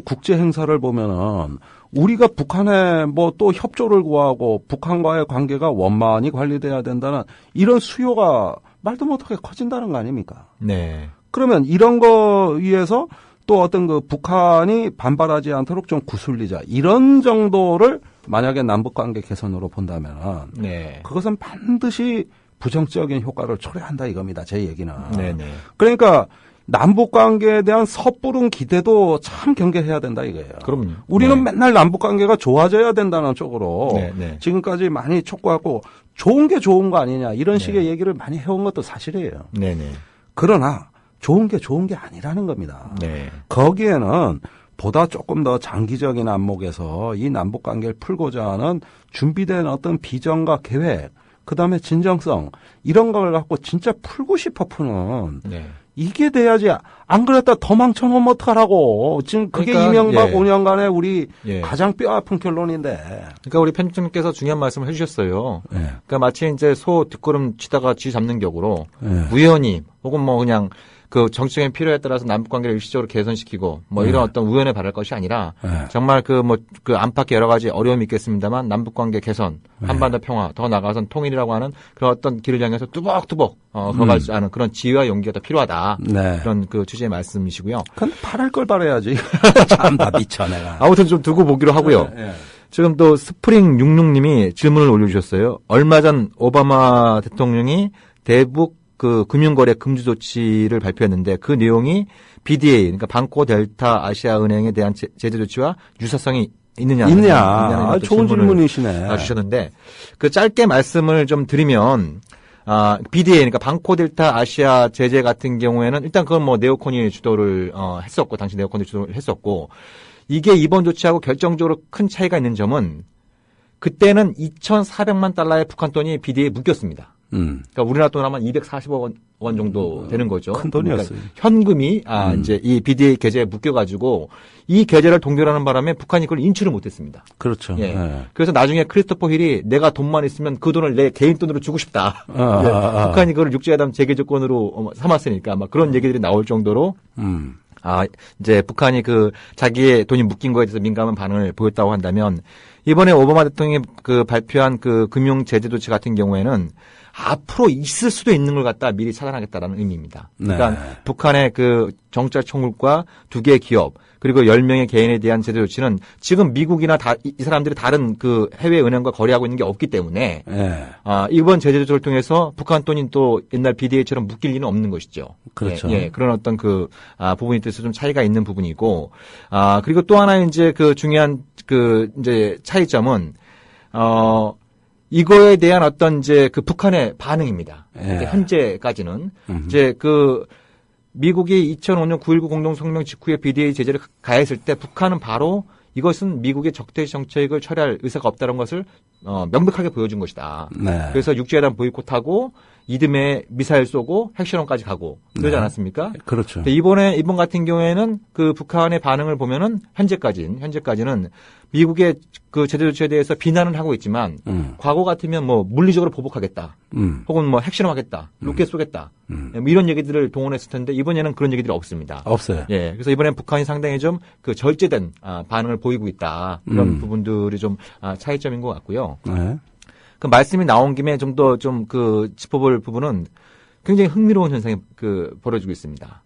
국제 행사를 보면은 우리가 북한에 뭐 또 협조를 구하고 북한과의 관계가 원만히 관리돼야 된다는 이런 수요가 말도 못하게 커진다는 거 아닙니까? 네. 그러면 이런 거 위해서 또 어떤 그 북한이 반발하지 않도록 좀 구슬리자 이런 정도를 만약에 남북 관계 개선으로 본다면 네. 그것은 반드시 부정적인 효과를 초래한다 이겁니다. 제 얘기는. 네네. 그러니까 남북 관계에 대한 섣부른 기대도 참 경계해야 된다 이거예요. 그럼요. 우리는 네. 맨날 남북 관계가 좋아져야 된다는 쪽으로 네. 지금까지 많이 촉구하고 좋은 게 좋은 거 아니냐 이런 네. 식의 얘기를 많이 해온 것도 사실이에요. 네네. 그러나 좋은 게 아니라는 겁니다. 네. 거기에는 보다 조금 더 장기적인 안목에서 이 남북 관계를 풀고자 하는 준비된 어떤 비전과 계획, 그다음에 진정성 이런 걸 갖고 진짜 풀고 싶어 푸는 네. 이게 돼야지. 안 그랬다 더 망쳐놓으면 어떡하라고. 지금 그게 그러니까, 이명박 예. 5년간의 우리 예. 가장 뼈아픈 결론인데. 그러니까 우리 편집장님께서 중요한 말씀을 해주셨어요. 예. 그러니까 마치 이제 소 뒷걸음 치다가 쥐 잡는 격으로 예. 우연히 혹은 뭐 그냥 그 정치적인 필요에 따라서 남북 관계를 일시적으로 개선시키고 뭐 이런 어떤 우연에 바랄 것이 아니라 정말 그 안팎의 여러 가지 어려움이 있겠습니다만 남북 관계 개선, 한반도 평화, 더 나아가서는 통일이라고 하는 그런 어떤 길을 향해서 뚜벅뚜벅 걸어갈 수 있는 그런 지혜와 용기가 더 필요하다. 네. 그런 그 취지의 말씀이시고요. 근데 바랄 걸 바라야지. 참 다 미쳐 내가. 아무튼 좀 두고 보기로 하고요. 예. 지금 또 스프링 66님이 질문을 올려주셨어요. 얼마 전 오바마 대통령이 대북 그 금융거래 금지 조치를 발표했는데 그 내용이 BDA 그러니까 방코 델타 아시아은행에 대한 제재 조치와 유사성이 있느냐? 좋은 질문이시네. 주셨는데 그 짧게 말씀을 좀 드리면 BDA 그러니까 방코 델타 아시아 제재 같은 경우에는 일단 그건 뭐 네오콘이 주도를 했었고 당시 네오콘이 주도를 했었고 이게 이번 조치하고 결정적으로 큰 차이가 있는 점은 그때는 2,400만 달러의 북한 돈이 BDA에 묶였습니다. 그러니까 우리나라 돈 하면 240억 원 정도 되는 거죠. 큰 돈이었어요. 그러니까 현금이 이제 이 BDA 계좌에 묶여가지고 이 계좌를 동결하는 바람에 북한이 그걸 인출을 못했습니다. 그렇죠. 예. 네. 그래서 나중에 크리스토퍼 힐이 내가 돈만 있으면 그 돈을 내 개인 돈으로 주고 싶다. 북한이 그걸 육지회담 재개 조건으로 삼았으니까 막 그런 얘기들이 나올 정도로 이제 북한이 그 자기의 돈이 묶인 거에 대해서 민감한 반응을 보였다고 한다면 이번에 오바마 대통령이 그 발표한 그 금융 제재 조치 같은 경우에는 앞으로 있을 수도 있는 걸 갖다 미리 차단하겠다라는 의미입니다. 그러니까 네. 북한의 그 정찰 총국과 2개의 기업 그리고 10명의 개인에 대한 제재 조치는 지금 미국이나 이 사람들이 다른 그 해외 은행과 거래하고 있는 게 없기 때문에 네. 이번 제재 조치를 통해서 북한 돈이 또 옛날 BDA처럼 묶일 리는 없는 것이죠. 그렇죠. 예, 그런 어떤 그 부분에 대해서 좀 차이가 있는 부분이고 그리고 또 하나 이제 그 중요한 그 이제 차이점은 이거에 대한 어떤 이제 그 북한의 반응입니다. 예. 현재까지는 이제 그 미국이 2005년 9.19 공동성명 직후에 BDA 제재를 가했을 때 북한은 바로 이것은 미국의 적대시 정책을 처리할 의사가 없다는 것을 명백하게 보여준 것이다. 네. 그래서 육지회담 보이콧하고 이듬해 미사일 쏘고 핵실험까지 가고 그러지 네. 않았습니까? 그렇죠. 이번 같은 경우에는 그 북한의 반응을 보면은 현재까지는 미국의 그 제재 조치에 대해서 비난은 하고 있지만 과거 같으면 뭐 물리적으로 보복하겠다. 혹은 뭐 핵실험하겠다. 로켓 쏘겠다. 뭐 이런 얘기들을 동원했을 텐데 이번에는 그런 얘기들이 없습니다. 없어요. 예. 그래서 이번엔 북한이 상당히 좀 그 절제된 반응을 보이고 있다. 그런 부분들이 좀 차이점인 것 같고요. 네. 그 말씀이 나온 김에 좀 더 좀 그 짚어볼 부분은 굉장히 흥미로운 현상이 그 벌어지고 있습니다.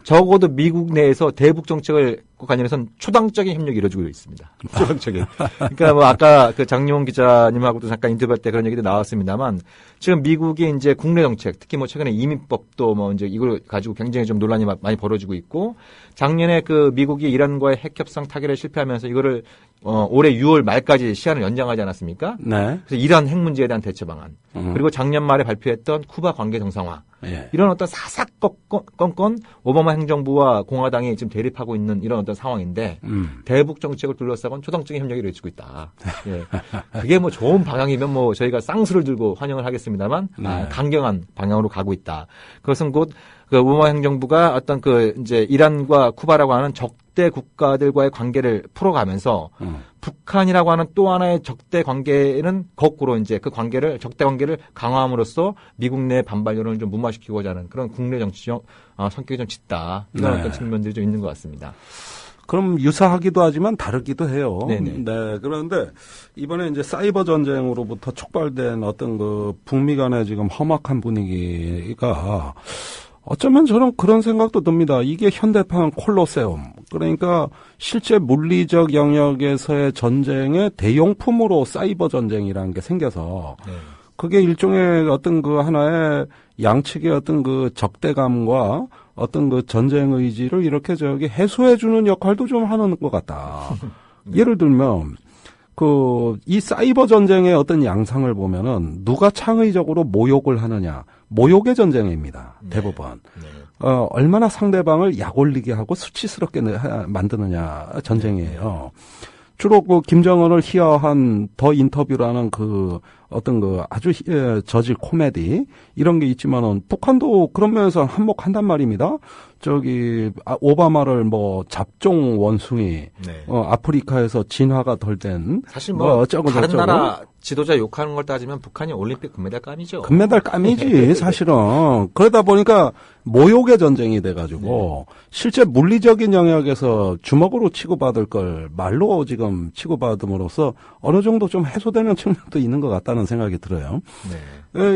적어도 미국 내에서 대북 정책을 관련해서는 초당적인 협력이 이루어지고 있습니다. 초당적인. 그러니까 뭐 아까 그 장용훈 기자님하고도 잠깐 인터뷰할 때 그런 얘기도 나왔습니다만 지금 미국이 이제 국내 정책, 특히 뭐 최근에 이민법도 뭐 이제 이걸 가지고 굉장히 좀 논란이 많이 벌어지고 있고 작년에 그 미국이 이란과의 핵 협상 타결에 실패하면서 이거를 올해 6월 말까지 시한을 연장하지 않았습니까? 네. 그래서 이란 핵 문제에 대한 대처 방안 그리고 작년 말에 발표했던 쿠바 관계 정상화 예. 이런 어떤 사사건건 오바마 행정부와 공화당이 지금 대립하고 있는 이런 어떤 상황인데 대북 정책을 둘러싸고는 초당적인 협력이 이루어지고 있다. 예. 그게 뭐 좋은 방향이면 뭐 저희가 쌍수를 들고 환영을 하겠습니다만 네. 강경한 방향으로 가고 있다. 그것은 곧 그 오바마 행정부가 어떤 그 이제 이란과 쿠바라고 하는 적대 국가들과의 관계를 풀어가면서 북한이라고 하는 또 하나의 적대 관계는 거꾸로 이제 그 관계를 적대 관계를 강화함으로써 미국 내 반발 여론을 좀 무마시키고자 하는 그런 국내 정치적 성격이 좀 짙다 이런 네. 어떤 측면들이 좀 있는 것 같습니다. 그럼 유사하기도 하지만 다르기도 해요. 네네. 네. 그런데 이번에 이제 사이버 전쟁으로부터 촉발된 어떤 그 북미 간의 지금 험악한 분위기가 어쩌면 저는 그런 생각도 듭니다. 이게 현대판 콜로세움. 그러니까 실제 물리적 영역에서의 전쟁의 대용품으로 사이버 전쟁이라는 게 생겨서 그게 일종의 어떤 그 하나의 양측의 어떤 그 적대감과 어떤 그 전쟁 의지를 이렇게 해소해주는 역할도 좀 하는 것 같다. 예를 들면, 이 사이버 전쟁의 어떤 양상을 보면은 누가 창의적으로 모욕을 하느냐. 모욕의 전쟁입니다. 대부분. 얼마나 상대방을 약 올리게 하고 수치스럽게 만드느냐 전쟁이에요. 주로 그 김정은을 희화한 더 인터뷰라는 그 어떤 그 아주 저질 코미디 이런 게 있지만은 북한도 그런 면에서 한몫한단 말입니다. 오바마를 뭐 잡종 원숭이, 아프리카에서 진화가 덜 된 사실 뭐 어쩌고 다른 저쩌고. 나라 지도자 욕하는 걸 따지면 북한이 올림픽 금메달감이죠. 금메달감이지 사실은. 그러다 보니까 모욕의 전쟁이 돼가지고 실제 물리적인 영역에서 주먹으로 치고받을 걸 말로 지금 치고받음으로써 어느 정도 좀 해소되는 측면도 있는 것 같다는 생각이 들어요.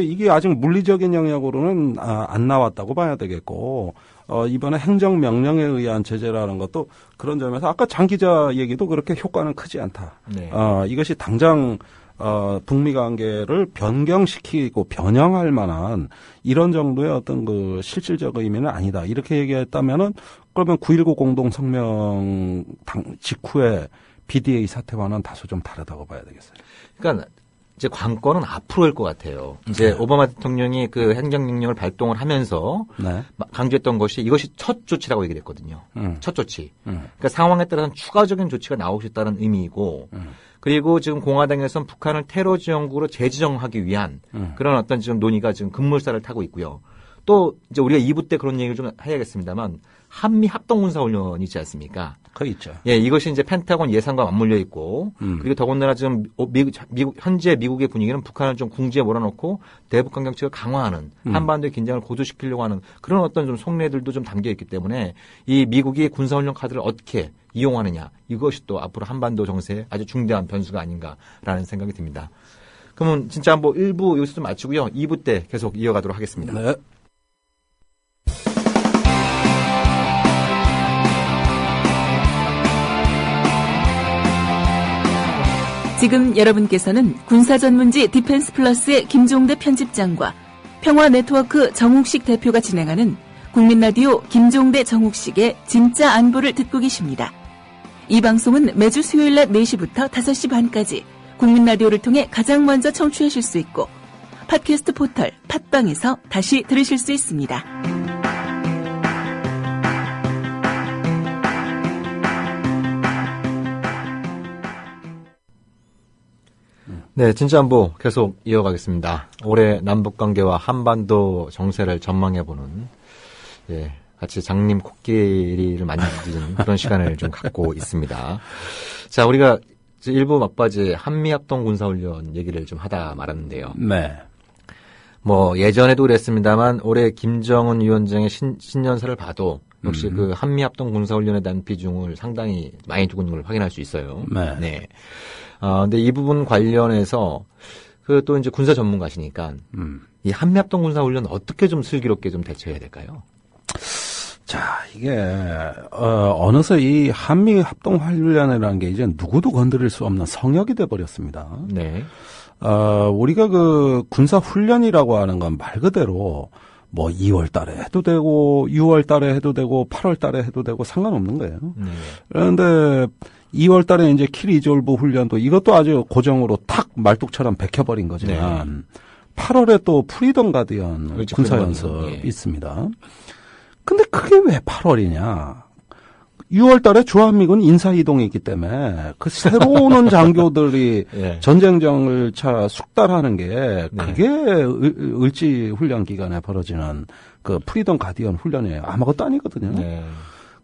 이게 아직 물리적인 영역으로는 안 나왔다고 봐야 되겠고 이번에 행정명령에 의한 제재라는 것도 그런 점에서 아까 장 기자 얘기도 그렇게 효과는 크지 않다. 이것이 당장 북미 관계를 변경시키고 변형할 만한 이런 정도의 어떤 그 실질적 의미는 아니다. 이렇게 얘기했다면은 그러면 9.19 공동성명 직후에 BDA 사태와는 다소 좀 다르다고 봐야 되겠어요. 그러니까 이제 관건은 앞으로일 것 같아요. 이제 오바마 대통령이 그 행정명령을 발동을 하면서 네. 강조했던 것이 이것이 첫 조치라고 얘기를 했거든요. 첫 조치. 그러니까 상황에 따라서는 추가적인 조치가 나올 수 있다는 의미이고 그리고 지금 공화당에서는 북한을 테러 지역국으로 재지정하기 위한 그런 어떤 지금 논의가 지금 급물살을 타고 있고요. 또 이제 우리가 2부 때 그런 얘기를 좀 해야겠습니다만 한미 합동군사훈련이 있지 않습니까? 그 있죠. 예, 이것이 이제 펜타곤 예산과 맞물려 있고 그리고 더군다나 지금 현재 미국의 분위기는 북한을 좀 궁지에 몰아넣고 대북 경책을 강화하는 한반도의 긴장을 고조시키려고 하는 그런 어떤 좀 속내들도 좀 담겨 있기 때문에 이 미국이 군사훈련 카드를 어떻게 이용하느냐 이것이 또 앞으로 한반도 정세에 아주 중대한 변수가 아닌가라는 생각이 듭니다. 그러면 진짜 뭐 1부 여기서 좀 마치고요. 2부 때 계속 이어가도록 하겠습니다. 네. 지금 여러분께서는 군사전문지 디펜스 플러스의 김종대 편집장과 평화네트워크 정욱식 대표가 진행하는 국민라디오 김종대 정욱식의 진짜 안보를 듣고 계십니다. 이 방송은 매주 수요일 낮 4시부터 5시 반까지 국민라디오를 통해 가장 먼저 청취하실 수 있고 팟캐스트 포털 팟빵에서 다시 들으실 수 있습니다. 네, 진짜 안보 계속 이어가겠습니다. 올해 남북관계와 한반도 정세를 전망해보는, 예, 같이 장님 코끼리를 만지는 그런 시간을 좀 갖고 있습니다. 자, 우리가 일부 막바지 한미합동 군사훈련 얘기를 좀 하다 말았는데요. 네. 뭐 예전에도 그랬습니다만 올해 김정은 위원장의 신년사를 봐도 역시 그 한미합동 군사훈련에 대한 비중을 상당히 많이 두고 있는 걸 확인할 수 있어요. 네. 네. 근데 이 부분 관련해서 그 또 이제 군사 전문가시니까 이 한미합동 군사훈련 어떻게 좀 슬기롭게 좀 대처해야 될까요? 자, 이게 어느새 이 한미 합동 훈련이라는 게 이제 누구도 건드릴 수 없는 성역이 돼 버렸습니다. 네. 우리가 그 군사 훈련이라고 하는 건 말 그대로 뭐 2월 달에 해도 되고 6월 달에 해도 되고 8월 달에 해도 되고 상관없는 거예요. 네. 그런데 2월 달에 이제 키리졸브 훈련도 이것도 아주 고정으로 탁 말뚝처럼 박혀버린 거지만 8월에 또 프리덤 가디언 군사연습 예. 있습니다. 근데 그게 왜 8월이냐? 6월 달에 주한미군 인사이동이 있기 때문에 그 새로 오는 장교들이 예. 전쟁정을 숙달하는 게 그게 을지 훈련 기간에 벌어지는 그 프리덤 가디언 훈련이에요. 아무것도 아니거든요. 네.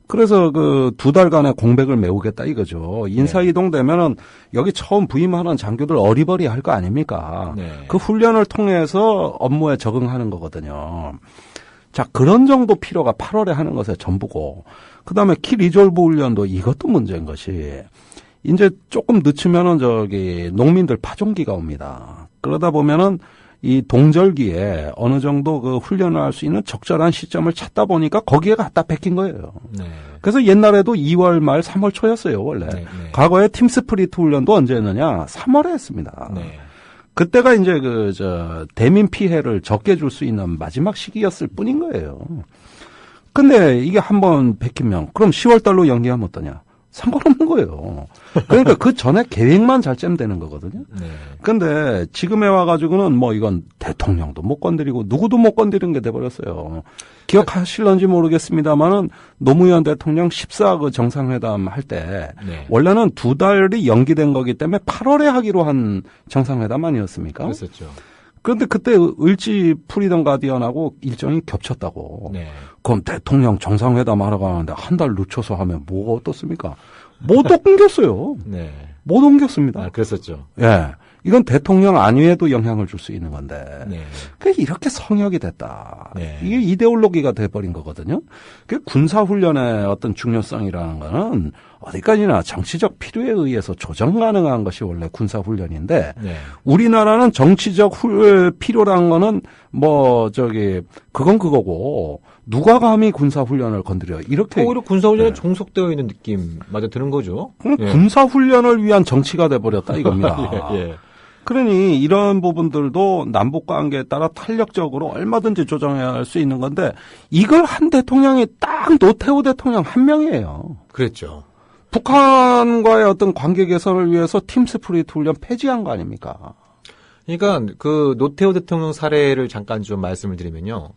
그래서 그 2달간의 공백을 메우겠다 이거죠. 인사이동 되면은 여기 처음 부임하는 장교들 어리버리 할 거 아닙니까? 네. 그 훈련을 통해서 업무에 적응하는 거거든요. 자, 그런 정도 필요가 8월에 하는 것에 전부고, 그 다음에 키 리졸브 훈련도 이것도 문제인 것이, 이제 조금 늦추면은 농민들 파종기가 옵니다. 그러다 보면은 이 동절기에 어느 정도 그 훈련을 할 수 있는 적절한 시점을 찾다 보니까 거기에 갖다 뺏긴 거예요. 네. 그래서 옛날에도 2월 말 3월 초였어요, 원래. 네. 과거에 팀 스프리트 훈련도 언제 했느냐? 3월에 했습니다. 네. 그때가 이제 대민 피해를 적게 줄 수 있는 마지막 시기였을 뿐인 거예요. 근데 이게 한번 베끼면 그럼 10월 달로 연기하면 어떠냐? 상관없는 거예요. 그러니까 그 전에 계획만 잘 짜면 되는 거거든요. 네. 근데 지금에 와가지고는 뭐 이건 대통령도 못 건드리고 누구도 못 건드리는 게 돼버렸어요. 기억하실런지 모르겠습니다만은 노무현 대통령 14 그 정상회담 할 때 원래는 2달이 연기된 거기 때문에 8월에 하기로 한 정상회담 아니었습니까? 그랬었죠. 그런데 그때 을지 프리덤 가디언하고 일정이 겹쳤다고. 네. 그럼 대통령 정상회담 하러 가는데 한 달 늦춰서 하면 뭐가 어떻습니까? 못 옮겼어요. 네. 못 옮겼습니다. 아, 그랬었죠. 예. 이건 대통령 안위에도 영향을 줄 수 있는 건데. 네. 그게 이렇게 성역이 됐다. 네. 이게 이데올로기가 돼버린 거거든요. 그 군사훈련의 어떤 중요성이라는 거는 어디까지나 정치적 필요에 의해서 조정 가능한 것이 원래 군사훈련인데 네. 우리나라는 정치적 필요라는 거는 그건 그거고 누가 감히 군사훈련을 건드려 이렇게 오히려 군사훈련에 종속되어 있는 느낌마저 드는 거죠. 예. 군사훈련을 위한 정치가 돼버렸다 이겁니다. 예. 그러니 이런 부분들도 남북관계에 따라 탄력적으로 얼마든지 조정해야 할 수 있는 건데 이걸 한 대통령이 딱 노태우 대통령 한 명이에요. 그랬죠. 북한과의 어떤 관계 개선을 위해서 팀 스프리트 훈련 폐지한 거 아닙니까? 그러니까 그 노태우 대통령 사례를 잠깐 좀 말씀을 드리면요.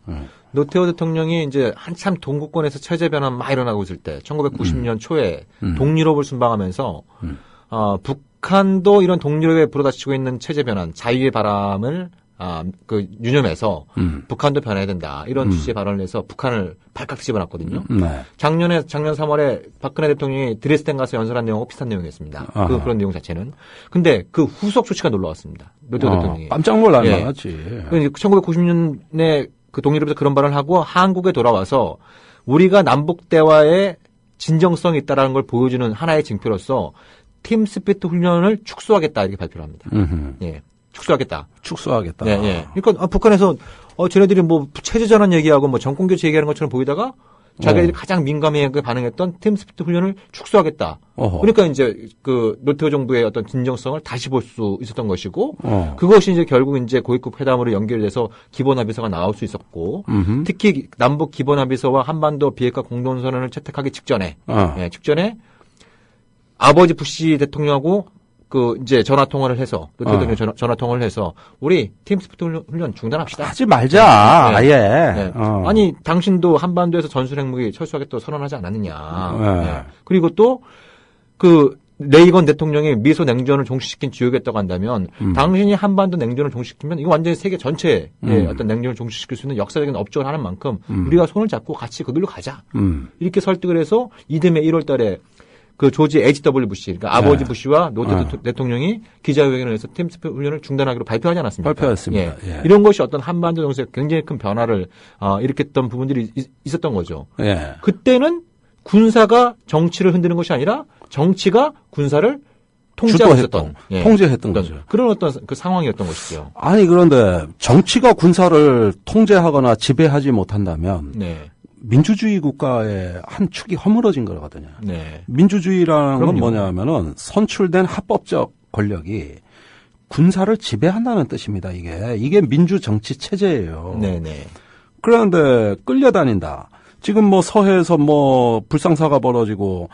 노태우 대통령이 이제 한참 동구권에서 체제 변화 막 일어나고 있을 때 1990년 초에 동유럽을 순방하면서 북한도 이런 동유럽에 불어닥치고 있는 체제 변환, 자유의 바람을 유념해서 북한도 변해야 된다. 이런 취지의 발언을 해서 북한을 발칵 집어놨거든요. 네. 작년 3월에 박근혜 대통령이 드레스덴 가서 연설한 내용하고 비슷한 내용이었습니다. 그런 내용 자체는. 근데 그 후속 조치가 놀라웠습니다. 노태우 대통령이. 깜짝 놀랄 만하지. 1990년에 그 동유럽에서 그런 발언을 하고 한국에 돌아와서 우리가 남북 대화에 진정성이 있다라는 걸 보여주는 하나의 징표로서 팀 스피릿 훈련을 축소하겠다 이렇게 발표를 합니다. 예. 축소하겠다. 축소하겠다. 예, 예. 그러니까 북한에서 쟤네들이 뭐 체제 전환 얘기하고 뭐 정권 교체 얘기하는 것처럼 보이다가 자기들이 가장 민감하게 반응했던 팀 스피릿 훈련을 축소하겠다. 그러니까 이제 그 노태우 정부의 어떤 진정성을 다시 볼 수 있었던 것이고 그것이 이제 결국 이제 고위급 회담으로 연결돼서 기본합의서가 나올 수 있었고 특히 남북 기본합의서와 한반도 비핵화 공동선언을 채택하기 직전에 직전에 아버지 부시 대통령하고 이제 전화 통화를 해서 노태우 대통령 전화 통화를 해서 우리 팀 스피릿 훈련 중단합시다. 하지 말자. 네. 아예. 네. 아니 당신도 한반도에서 전술 핵무기 철수하겠다고 선언하지 않았느냐. 네. 그리고 또 레이건 대통령이 미소 냉전을 종식시킨 지역이었다고 한다면 당신이 한반도 냉전을 종식시키면 이거 완전히 세계 전체에 어떤 냉전을 종식시킬 수 있는 역사적인 업적을 하는 만큼 우리가 손을 잡고 같이 그 길로 가자. 이렇게 설득을 해서 이듬해 1월 달에 그 조지 H.W. 부시, 그러니까 아버지 부시와 노태우 대통령이 기자회견을 해서 팀 스피릿 훈련을 중단하기로 발표하지 않았습니까? 발표했습니다. 예. 이런 것이 어떤 한반도 정세에 굉장히 큰 변화를 일으켰던 부분들이 있었던 거죠. 예. 그때는 군사가 정치를 흔드는 것이 아니라 정치가 군사를 통제했던, 통제했던 거죠. 그런 어떤 그 상황이었던 것이죠. 아니 그런데 정치가 군사를 통제하거나 지배하지 못한다면. 네. 민주주의 국가의 한 축이 허물어진 거거든요. 네. 민주주의라는 그럼요. 건 뭐냐면은 선출된 합법적 권력이 군사를 지배한다는 뜻입니다. 이게 민주 정치 체제예요. 네네. 그런데 끌려다닌다. 지금 뭐 서해에서 뭐 불상사가 벌어지고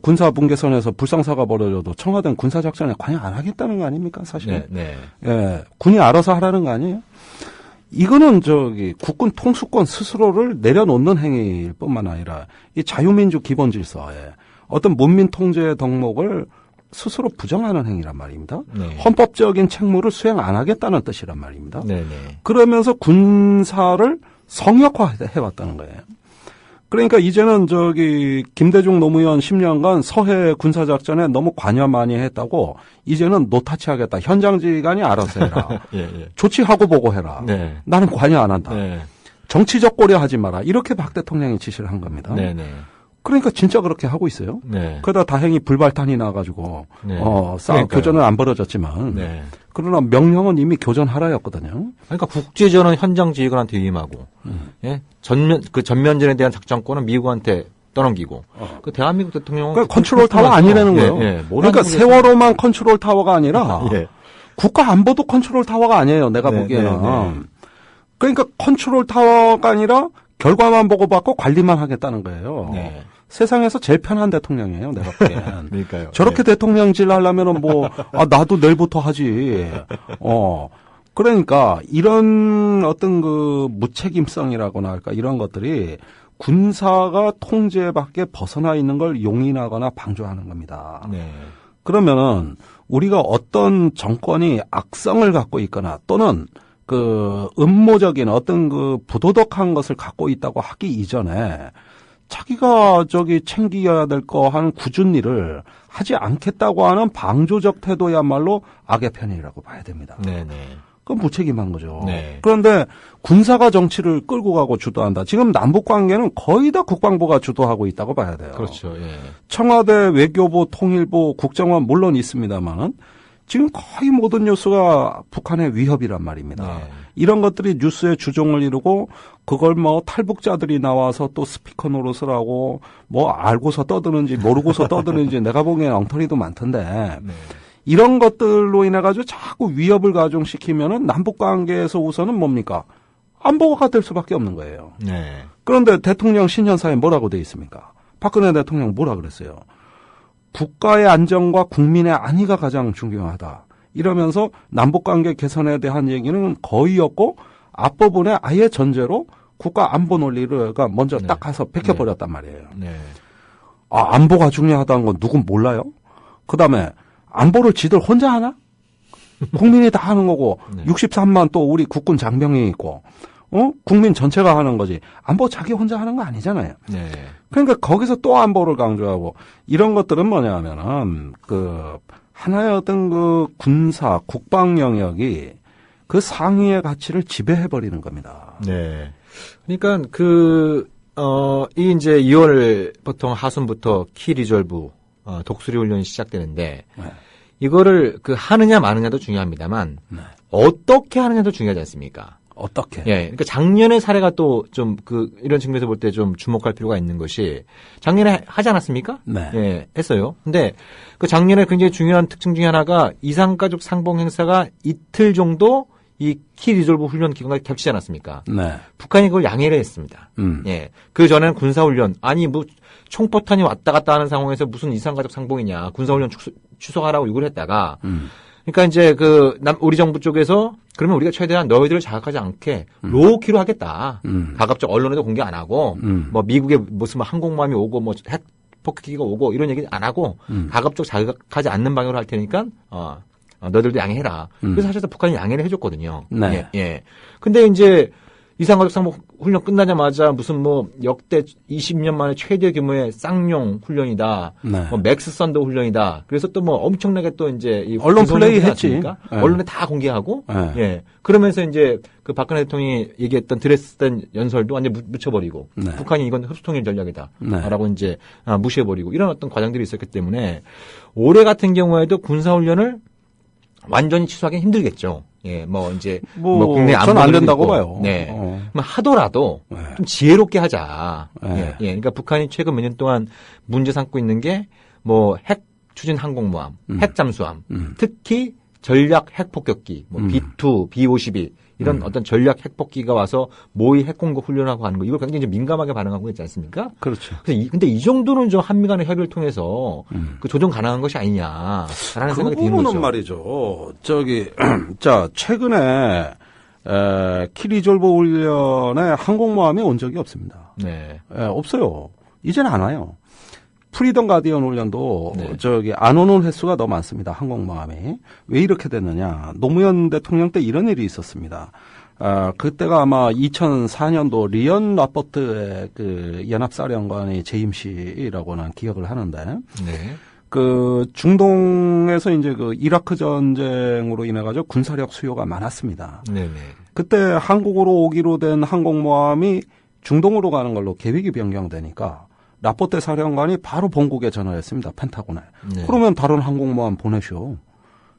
군사 분계선에서 불상사가 벌어져도 청와대는 군사 작전에 관여 안 하겠다는 거 아닙니까, 사실? 네. 예, 군이 알아서 하라는 거 아니에요? 이거는 국군 통수권 스스로를 내려놓는 행위일 뿐만 아니라 이 자유민주 기본 질서에 어떤 문민 통제의 덕목을 스스로 부정하는 행위란 말입니다. 네. 헌법적인 책무를 수행 안 하겠다는 뜻이란 말입니다. 네네. 그러면서 군사를 성역화해왔다는 거예요. 그러니까 이제는 김대중 노무현 10년간 서해 군사작전에 너무 관여 많이 했다고 이제는 노타치 하겠다. 현장지휘관이 알아서 해라. 예. 조치하고 보고해라. 네. 나는 관여 안 한다. 네. 정치적 고려하지 마라. 이렇게 박 대통령이 지시를 한 겁니다. 네네. 그러니까 진짜 그렇게 하고 있어요. 네. 그러다 다행히 불발탄이 나가지고 네. 교전은 안 벌어졌지만 네. 그러나 명령은 이미 교전하라였거든요. 그러니까 국제전은 현장 지휘관한테 위임하고, 예? 전면전에 대한 작전권은 미국한테 떠넘기고, 그 대한민국 대통령은. 그러니까 컨트롤 타워 아니라는 거예요. 예. 그러니까 세월호만 컨트롤 타워가 아니라, 예. 국가 안보도 컨트롤 타워가 아니에요. 내가 보기에는. 네. 그러니까 컨트롤 타워가 아니라 결과만 보고받고 관리만 하겠다는 거예요. 네. 세상에서 제일 편한 대통령이에요. 내가 보기에는. 그러니까요. 저렇게 대통령질 하려면은 나도 내일부터 하지. 그러니까 이런 어떤 무책임성이라고나 할까 이런 것들이 군사가 통제 밖에 벗어나 있는 걸 용인하거나 방조하는 겁니다. 네. 그러면은 우리가 어떤 정권이 악성을 갖고 있거나 또는 음모적인 어떤 부도덕한 것을 갖고 있다고 하기 이전에 자기가 챙겨야 될 거 한 굳은 일을 하지 않겠다고 하는 방조적 태도야말로 악의 편이라고 봐야 됩니다. 네네. 그건 무책임한 거죠. 네. 그런데 군사가 정치를 끌고 가고 주도한다. 지금 남북 관계는 거의 다 국방부가 주도하고 있다고 봐야 돼요. 그렇죠. 예. 청와대, 외교부, 통일부, 국정원 물론 있습니다만은 지금 거의 모든 뉴스가 북한의 위협이란 말입니다. 네. 이런 것들이 뉴스의 주종을 이루고 그걸 탈북자들이 나와서 또 스피커 노릇을 하고 알고서 떠드는지 모르고서 떠드는지 내가 보기엔 엉터리도 많던데 네. 이런 것들로 인해 가지고 자꾸 위협을 가중시키면은 남북 관계에서 우선은 뭡니까? 안보가 될 수밖에 없는 거예요. 네. 그런데 대통령 신년사에 뭐라고 돼 있습니까? 박근혜 대통령 뭐라 그랬어요? 국가의 안정과 국민의 안위가 가장 중요하다. 이러면서 남북관계 개선에 대한 얘기는 거의 없고 앞부분에 아예 전제로 국가 안보 논리가 먼저 딱 가서 베껴버렸단 말이에요. 안보가 중요하다는 건 누군 몰라요? 그다음에 안보를 지들 혼자 하나? 국민이 다 하는 거고 63만 또 우리 국군 장병이 있고 국민 전체가 하는 거지. 안보 자기 혼자 하는 거 아니잖아요. 그러니까 거기서 또 안보를 강조하고 이런 것들은 뭐냐면은 하나의 어떤 군사 국방 영역이 그 상위의 가치를 지배해 버리는 겁니다. 네. 그러니까 이 이제 2월 보통 하순부터 키 리졸브 독수리 훈련이 시작되는데 이거를 하느냐 마느냐도 중요합니다만 어떻게 하느냐도 중요하지 않습니까? 어떻게? 예. 그러니까 작년의 사례가 또 좀 이런 측면에서 볼 때 좀 주목할 필요가 있는 것이 작년에 하지 않았습니까? 네. 예, 했어요. 근데 작년에 굉장히 중요한 특징 중에 하나가 이상가족 상봉 행사가 이틀 정도 이 키 리졸브 훈련 기간과 겹치지 않았습니까? 네. 북한이 그걸 양해를 했습니다. 예. 그 전에는 군사훈련, 총포탄이 왔다 갔다 하는 상황에서 무슨 이상가족 상봉이냐, 군사훈련 취소하라고 요구를 했다가, 그러니까 이제 우리 정부 쪽에서 그러면 우리가 최대한 너희들을 자극하지 않게 로우키로 하겠다. 가급적 언론에도 공개 안 하고, 미국의 무슨 항공모함이 오고, 핵 폭격기가 오고, 이런 얘기 안 하고, 가급적 자극하지 않는 방향으로 할 테니까, 너희들도 양해해라. 그래서 사실 북한이 양해를 해줬거든요. 네. 예. 근데 이제 이상가족 상봉 훈련 끝나자마자 무슨 역대 20년 만에 최대 규모의 쌍용 훈련이다. 네. 맥스 썬더 훈련이다. 그래서 또 엄청나게 또 이제 언론 플레이 했지. 네. 언론에 다 공개하고. 네. 예. 그러면서 이제 박근혜 대통령이 얘기했던 드레스덴 연설도 완전 묻혀버리고. 네. 북한이 이건 흡수통일 전략이다. 네. 라고 이제 무시해버리고 이런 어떤 과정들이 있었기 때문에 올해 같은 경우에도 군사훈련을 완전히 취소하기는 힘들겠죠. 예, 이제, 국내 저는 안 된다고 봐요. 네. 하더라도 좀 지혜롭게 하자. 예, 그러니까 북한이 최근 몇 년 동안 문제 삼고 있는 게, 핵 추진 항공모함, 핵 잠수함, 특히 전략 핵 폭격기, B2, B52, 이런 어떤 전략 핵폭기가 와서 모의 핵공격 훈련하고 하는 거, 이걸 굉장히 이제 민감하게 반응하고 있지 않습니까? 그렇죠. 근데 이 정도는 좀 한미 간의 협의를 통해서 조정 가능한 것이 아니냐라는 생각이 드는 거죠. 말이죠. 최근에 키 리졸브 훈련에 항공모함이 온 적이 없습니다. 네. 없어요. 이제는 안 와요. 프리덤 가디언 훈련도 네. 안 오는 횟수가 너무 많습니다. 항공모함이. 왜 이렇게 됐느냐. 노무현 대통령 때 이런 일이 있었습니다. 그때가 아마 2004년도 리언 라포트의 연합사령관이 재임시라고 난 기억을 하는데. 네. 중동에서 이제 이라크 전쟁으로 인해가지고 군사력 수요가 많았습니다. 네네. 그때 한국으로 오기로 된 항공모함이 중동으로 가는 걸로 계획이 변경되니까 라포테 사령관이 바로 본국에 전화했습니다. 펜타곤에. 네. 그러면 다른 항공모함 보내쇼.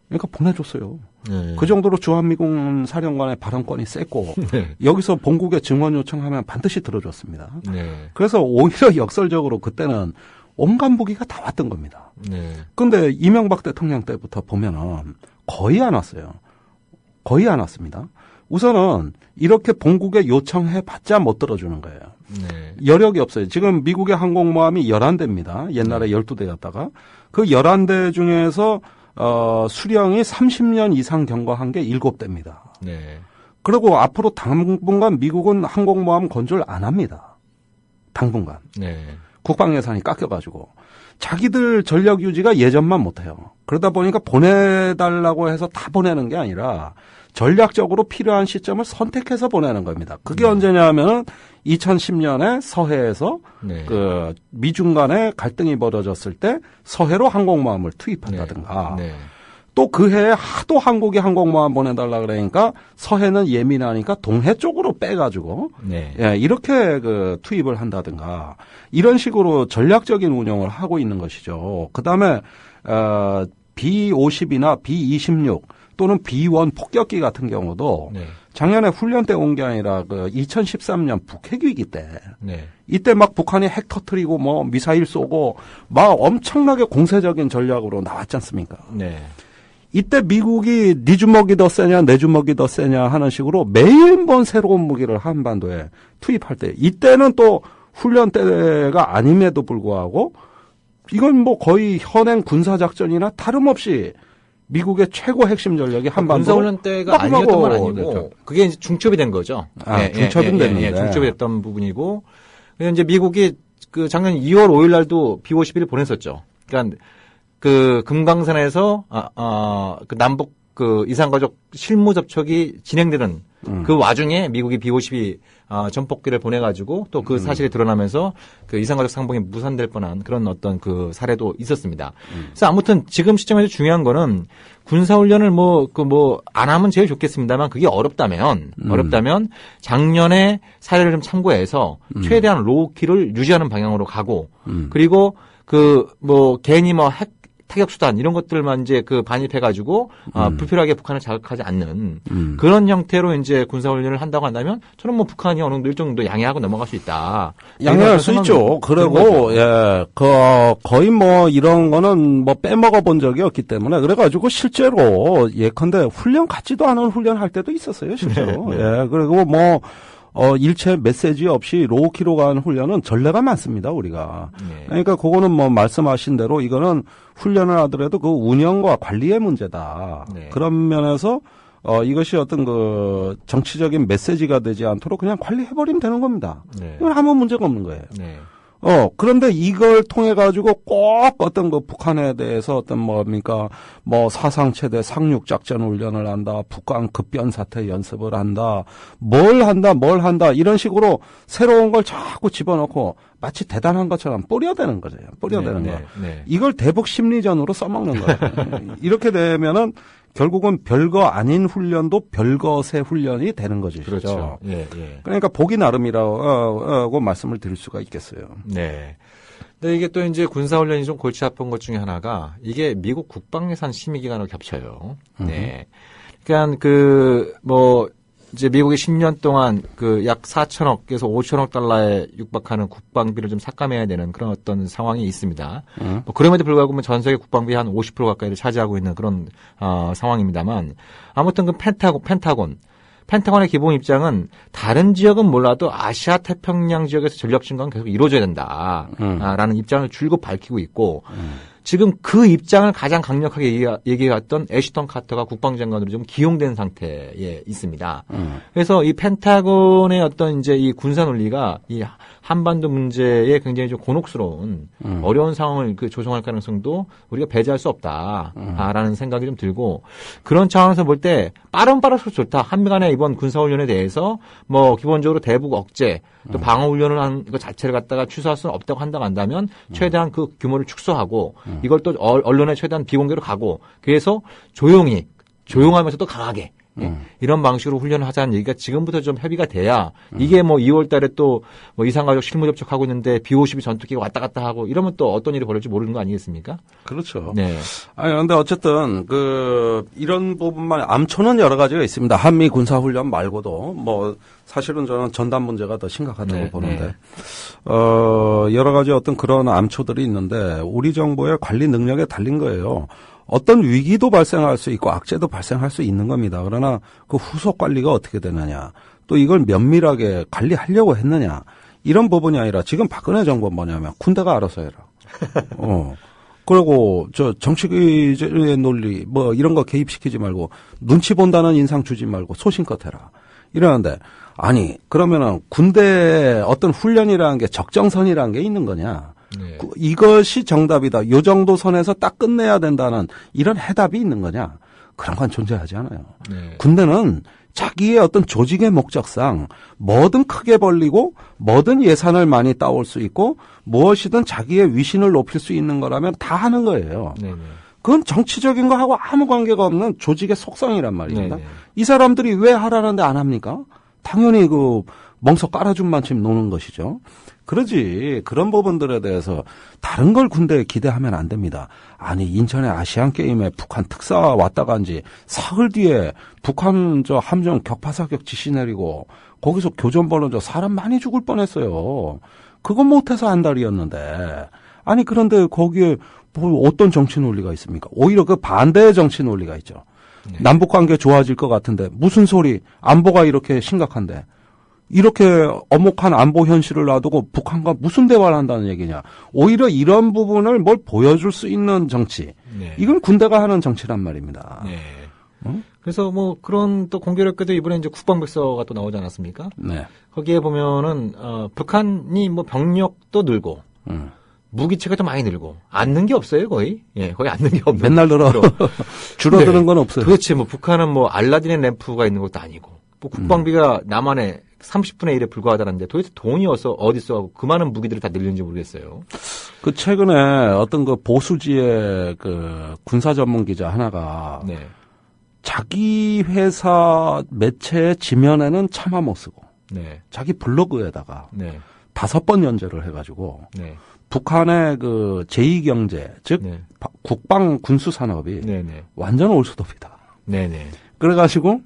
그러니까 보내줬어요. 네. 그 정도로 주한미군 사령관의 발언권이 셌고 네. 여기서 본국에 증원 요청하면 반드시 들어줬습니다. 네. 그래서 오히려 역설적으로 그때는 온갖 무기가 다 왔던 겁니다. 그런데 이명박 대통령 때부터 보면은 거의 안 왔어요. 거의 안 왔습니다. 우선은 이렇게 본국에 요청해봤자 못 들어주는 거예요. 여력이 없어요. 지금 미국의 항공모함이 11대입니다. 옛날에 12대였다가. 그 11대 중에서 수령이 30년 이상 경과한 게 7대입니다. 그리고 앞으로 당분간 미국은 항공모함 건조를 안 합니다. 당분간. 국방 예산이 깎여가지고. 자기들 전력 유지가 예전만 못해요. 그러다 보니까 보내달라고 해서 다 보내는 게 아니라 전략적으로 필요한 시점을 선택해서 보내는 겁니다. 그게 언제냐 하면은 2010년에 서해에서 미중 간의 갈등이 벌어졌을 때 서해로 항공모함을 투입한다든가 또 그 해에 하도 한국이 항공모함 보내달라 그러니까 서해는 예민하니까 동해 쪽으로 빼가지고 이렇게 투입을 한다든가 이런 식으로 전략적인 운영을 하고 있는 것이죠. 그다음에 B-50이나 B-26 또는 B-1 폭격기 같은 경우도 작년에 훈련 때 온 게 아니라 2013년 북핵위기 때 이때 막 북한이 핵 터뜨리고 미사일 쏘고 막 엄청나게 공세적인 전략으로 나왔지 않습니까? 이때 미국이 네 주먹이 더 세냐 내 주먹이 더 세냐 하는 식으로 매일 새로운 무기를 한반도에 투입할 때 이때는 또 훈련 때가 아님에도 불구하고 이건 거의 현행 군사작전이나 다름없이 미국의 최고 핵심 전력이 한반도 군사훈련 때가 아니었던 건 아니고 그게 이제 중첩이 된 거죠. 중첩은 됐는데. 중첩이 됐던 부분이고 그래서 이제 미국이 그 작년 2월 5일 날도 B-51을 보냈었죠. 그러니까 그 금강산에서 그 남북 그 이산가족 실무 접촉이 진행되는 그 와중에 미국이 B-52 전폭기를 보내가지고 또 그 사실이 드러나면서 그 이산가족 상봉이 무산될 뻔한 그런 어떤 그 사례도 있었습니다. 그래서 아무튼 지금 시점에서 중요한 거는 군사훈련을 안 하면 제일 좋겠습니다만 그게 어렵다면 작년에 사례를 좀 참고해서 최대한 로우키를 유지하는 방향으로 가고 그리고 괜히 핵 타격수단 이런 것들만 이제 그 반입해가지고 불필요하게 북한을 자극하지 않는 그런 형태로 이제 군사훈련을 한다고 한다면 저는 북한이 어느 정도 일정 정도 양해하고 넘어갈 수 있다. 양해할 수 있죠. 그리고 거의 이런 거는 빼먹어 본 적이 없기 때문에 그래가지고 실제로 예컨대 훈련 같지도 않은 훈련할 때도 있었어요, 실제로. 네. 그리고 일체 메시지 없이 로우키로 간 훈련은 전례가 많습니다, 우리가. 네. 그러니까 그거는 말씀하신 대로 이거는 훈련을 하더라도 그 운영과 관리의 문제다. 네. 그런 면에서 이것이 어떤 그 정치적인 메시지가 되지 않도록 그냥 관리해버리면 되는 겁니다. 네. 이건 아무 문제가 없는 거예요. 네. 그런데 이걸 통해 가지고 꼭 어떤 그 북한에 대해서 어떤 사상 최대 상륙 작전 훈련을 한다, 북한 급변 사태 연습을 한다, 뭘 한다 이런 식으로 새로운 걸 자꾸 집어넣고 마치 대단한 것처럼 뿌려대는 거죠. 뿌려대는 거. 네. 이걸 대북 심리전으로 써먹는 거예요. 이렇게 되면은 결국은 별거 아닌 훈련도 별것의 훈련이 되는 거죠. 그렇죠. 예. 그러니까 보기 나름이라고 말씀을 드릴 수가 있겠어요. 네. 근데 이게 또 이제 군사훈련이 좀 골치 아픈 것 중에 하나가 이게 미국 국방예산 심의기간을 겹쳐요. 네. 그러니까 이제 미국이 10년 동안 그 약 4천억에서 5천억 달러에 육박하는 국방비를 좀 삭감해야 되는 그런 어떤 상황이 있습니다. 그럼에도 불구하고 전 세계 국방비 한 50% 가까이를 차지하고 있는 그런 상황입니다만 아무튼 그 펜타곤의 기본 입장은 다른 지역은 몰라도 아시아 태평양 지역에서 전력 증강은 계속 이루어져야 된다. 라는 입장을 줄곧 밝히고 있고 지금 그 입장을 가장 강력하게 얘기해왔던 애시턴 카터가 국방장관으로 좀 기용된 상태에 있습니다. 그래서 이 펜타곤의 어떤 이제 이 군사 논리가 이 한반도 문제에 굉장히 좀 곤혹스러운 어려운 상황을 조성할 가능성도 우리가 배제할 수 없다라는 생각이 좀 들고 그런 차원에서 볼 때 빠른수록 좋다. 한미 간의 이번 군사훈련에 대해서 기본적으로 대북 억제 또 방어훈련을 한 것 자체를 갖다가 취소할 수는 없다고 한다면 최대한 그 규모를 축소하고 이걸 또 언론에 최대한 비공개로 가고 그래서 조용하면서도 강하게 이런 방식으로 훈련을 하자는 얘기가 지금부터 좀 협의가 돼야 이게 2월 달에 또 이산가족 실무 접촉하고 있는데 B-52 전투기가 왔다 갔다 하고 이러면 또 어떤 일이 벌어질지 모르는 거 아니겠습니까? 그렇죠. 네. 그런데 어쨌든 이런 부분만 암초는 여러 가지가 있습니다. 한미 군사훈련 말고도 사실은 저는 전단 문제가 더 심각하다고 보는데 여러 가지 어떤 그런 암초들이 있는데 우리 정부의 관리 능력에 달린 거예요. 어떤 위기도 발생할 수 있고 악재도 발생할 수 있는 겁니다. 그러나 그 후속 관리가 어떻게 되느냐, 또 이걸 면밀하게 관리하려고 했느냐, 이런 부분이 아니라 지금 박근혜 정부는 뭐냐면 군대가 알아서 해라. 그리고 정치의 논리 이런 거 개입시키지 말고 눈치 본다는 인상 주지 말고 소신껏 해라. 이러는데 그러면은 군대에 어떤 훈련이라는 게 적정선이라는 게 있는 거냐? 네. 이것이 정답이다. 요 정도 선에서 딱 끝내야 된다는 이런 해답이 있는 거냐? 그런 건 존재하지 않아요. 네. 군대는 자기의 어떤 조직의 목적상 뭐든 크게 벌리고 뭐든 예산을 많이 따올 수 있고 무엇이든 자기의 위신을 높일 수 있는 거라면 다 하는 거예요. 네. 그건 정치적인 거하고 아무 관계가 없는 조직의 속성이란 말입니다. 네. 이 사람들이 왜 하라는데 안 합니까? 당연히 멍석 깔아준 만큼 노는 것이죠. 그러지 그런 부분들에 대해서 다른 걸 군대에 기대하면 안 됩니다. 인천의 아시안게임에 북한 특사 왔다 간 지 사흘 뒤에 북한 함정 격파사격 지시 내리고 거기서 교전 벌어져 사람 많이 죽을 뻔했어요. 그건 못해서 안달이었는데 그런데 거기에 어떤 정치 논리가 있습니까? 오히려 그 반대의 정치 논리가 있죠. 네. 남북관계 좋아질 것 같은데 무슨 소리 안보가 이렇게 심각한데 이렇게 엄혹한 안보 현실을 놔두고 북한과 무슨 대화를 한다는 얘기냐. 오히려 이런 부분을 뭘 보여줄 수 있는 정치. 네. 이건 군대가 하는 정치란 말입니다. 네. 그래서 뭐 그런 또 공교롭게도 이번에 이제 국방백서가 또 나오지 않았습니까? 네. 거기에 보면은 북한이 뭐 병력도 늘고 무기체가 좀 많이 늘고 않는 게 없어요 거의. 예, 거의 않는 게 없는. 맨날 늘어. 줄어드는 건 없어요. 도대체 뭐 북한은 뭐 알라딘의 램프가 있는 것도 아니고 뭐 국방비가 남한의 30분의 1에 불과하다는데 도대체 돈이 어디 있어 그 많은 무기들을 다 늘리는지 모르겠어요. 그 최근에 어떤 그 보수지의 그 군사 전문 기자 하나가 네. 자기 회사 매체의 지면에는 차마 못 쓰고 네. 자기 블로그에다가 네. 5번 연재를 해가지고 네. 북한의 그 제2경제 즉 네. 국방 군수 산업이 네. 네. 완전 올수도비다. 네. 네. 그래가지고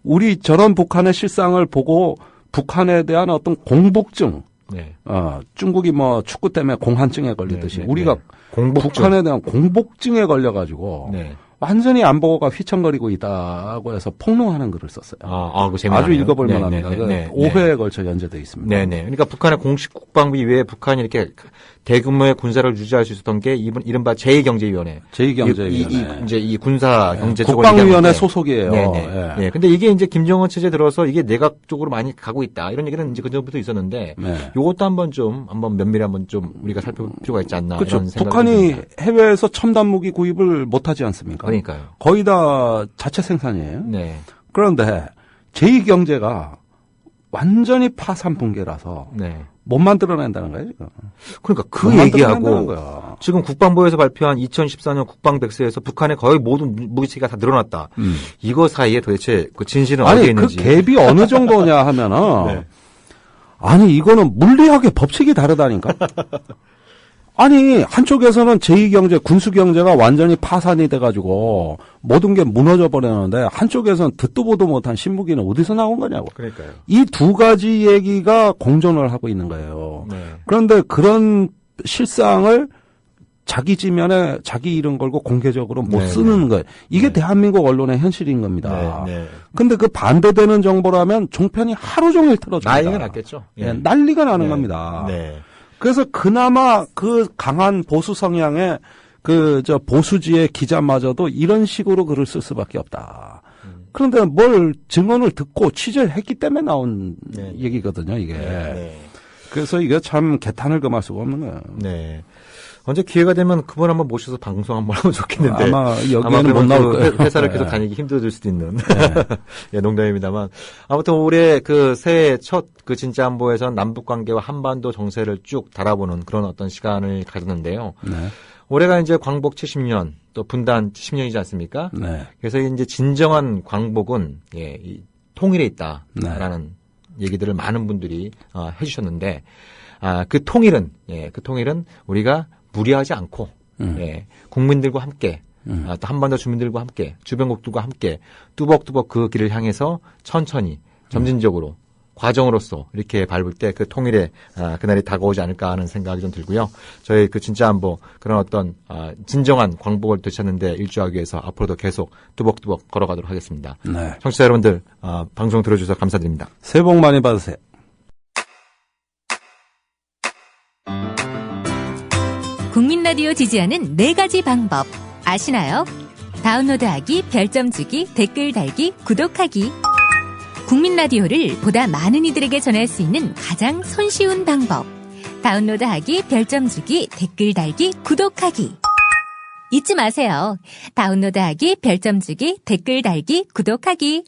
우리 저런 북한의 실상을 보고 북한에 대한 어떤 공복증, 네. 중국이 뭐 축구 때문에 공한증에 걸리듯이 네, 네, 우리가 네. 공복증. 북한에 대한 공복증에 걸려가지고 네. 완전히 안보가 휘청거리고 있다고 해서 폭로하는 글을 썼어요. 그 재미나네요. 아주 읽어볼 네, 만합니다. 네, 네, 네, 5회에 걸쳐 연재되어 있습니다. 네네. 그러니까 북한의 공식 국방비 외에 북한이 이렇게 대규모의 군사를 유지할 수 있었던 게 이른바 제2경제위원회. 제2경제위원회. 이제 이 군사 경제 쪽을 국방위원회 소속이에요. 네네. 예. 네. 근데 이게 이제 김정은 체제 들어서 이게 내각 쪽으로 많이 가고 있다. 이런 얘기는 이제 그전부터 있었는데 네. 요것도 한번 면밀히 한번 좀 우리가 살펴볼 필요가 있지 않나. 그렇죠. 이런 생각이 북한이 듭니다. 해외에서 첨단 무기 구입을 못하지 않습니까? 그러니까요. 거의 다 자체 생산이에요. 네. 그런데 제2경제가 완전히 파산 붕괴라서 네. 못 만들어낸다는 거예요, 지금. 그러니까 그 못 만들어낸다는 얘기하고 거야. 지금 국방부에서 발표한 2014년 국방백서에서 북한의 거의 모든 무기체가 다 늘어났다. 이거 사이에 도대체 그 진실은 어디에 아니, 있는지. 그 갭이 어느 정도냐 하면은, 네. 아니, 이거는 물리학의 법칙이 다르다니까? 아니, 한쪽에서는 제2경제, 군수경제가 완전히 파산이 돼가지고 모든 게 무너져 버렸는데 한쪽에서는 듣도 보도 못한 신무기는 어디서 나온 거냐고. 그러니까요. 이 두 가지 얘기가 공존을 하고 있는 거예요. 네. 그런데 그런 실상을 자기 지면에 자기 이름 걸고 공개적으로 못 네, 쓰는 거예요. 이게 네. 대한민국 언론의 현실인 겁니다. 네, 네. 근데 그 반대되는 정보라면 종편이 하루 종일 틀어줍니다. 난리가 났겠죠. 예, 난리가 나는 네. 겁니다. 네. 그래서 그나마 그 강한 보수 성향의 보수지의 기자마저도 이런 식으로 글을 쓸 수밖에 없다. 그런데 뭘 증언을 듣고 취재를 했기 때문에 나온 네. 얘기거든요, 이게. 네. 그래서 이게 참 개탄을 금할 수가 없는 거예요. 네. 언제 기회가 되면 그분 한번 모셔서 방송 한번 하면 좋겠는데. 아마 여기에는 못 그러면 나올 거예요. 회사를 네. 계속 다니기 힘들어질 수도 있는. 예, 농담입니다만. 아무튼 올해 그 새해 첫 그 진짜 안보에선 남북 관계와 한반도 정세를 쭉 달아보는 그런 어떤 시간을 가졌는데요. 네. 올해가 이제 광복 70년, 또 분단 70년이지 않습니까? 네. 그래서 이제 진정한 광복은 이 통일에 있다라는 얘기들을 많은 분들이 해주셨는데, 그 통일은 우리가 무리하지 않고, 국민들과 함께, 또 한반도 주민들과 함께, 주변국들과 함께 뚜벅뚜벅 그 길을 향해서 천천히 점진적으로 과정으로서 이렇게 밟을 때 그 통일의 그날이 다가오지 않을까 하는 생각이 좀 들고요. 저희 그 진짜 안보 그런 어떤 진정한 광복을 되찾는데 일조하기 위해서 앞으로도 계속 뚜벅뚜벅 걸어가도록 하겠습니다. 네. 청취자 여러분들 방송 들어주셔서 감사드립니다. 새해 복 많이 받으세요. 국민 라디오 지지하는 4가지 방법 아시나요? 다운로드하기, 별점 주기, 댓글 달기, 구독하기. 국민 라디오를 보다 많은 이들에게 전할 수 있는 가장 손쉬운 방법. 다운로드하기, 별점 주기, 댓글 달기, 구독하기. 잊지 마세요. 다운로드하기, 별점 주기, 댓글 달기, 구독하기.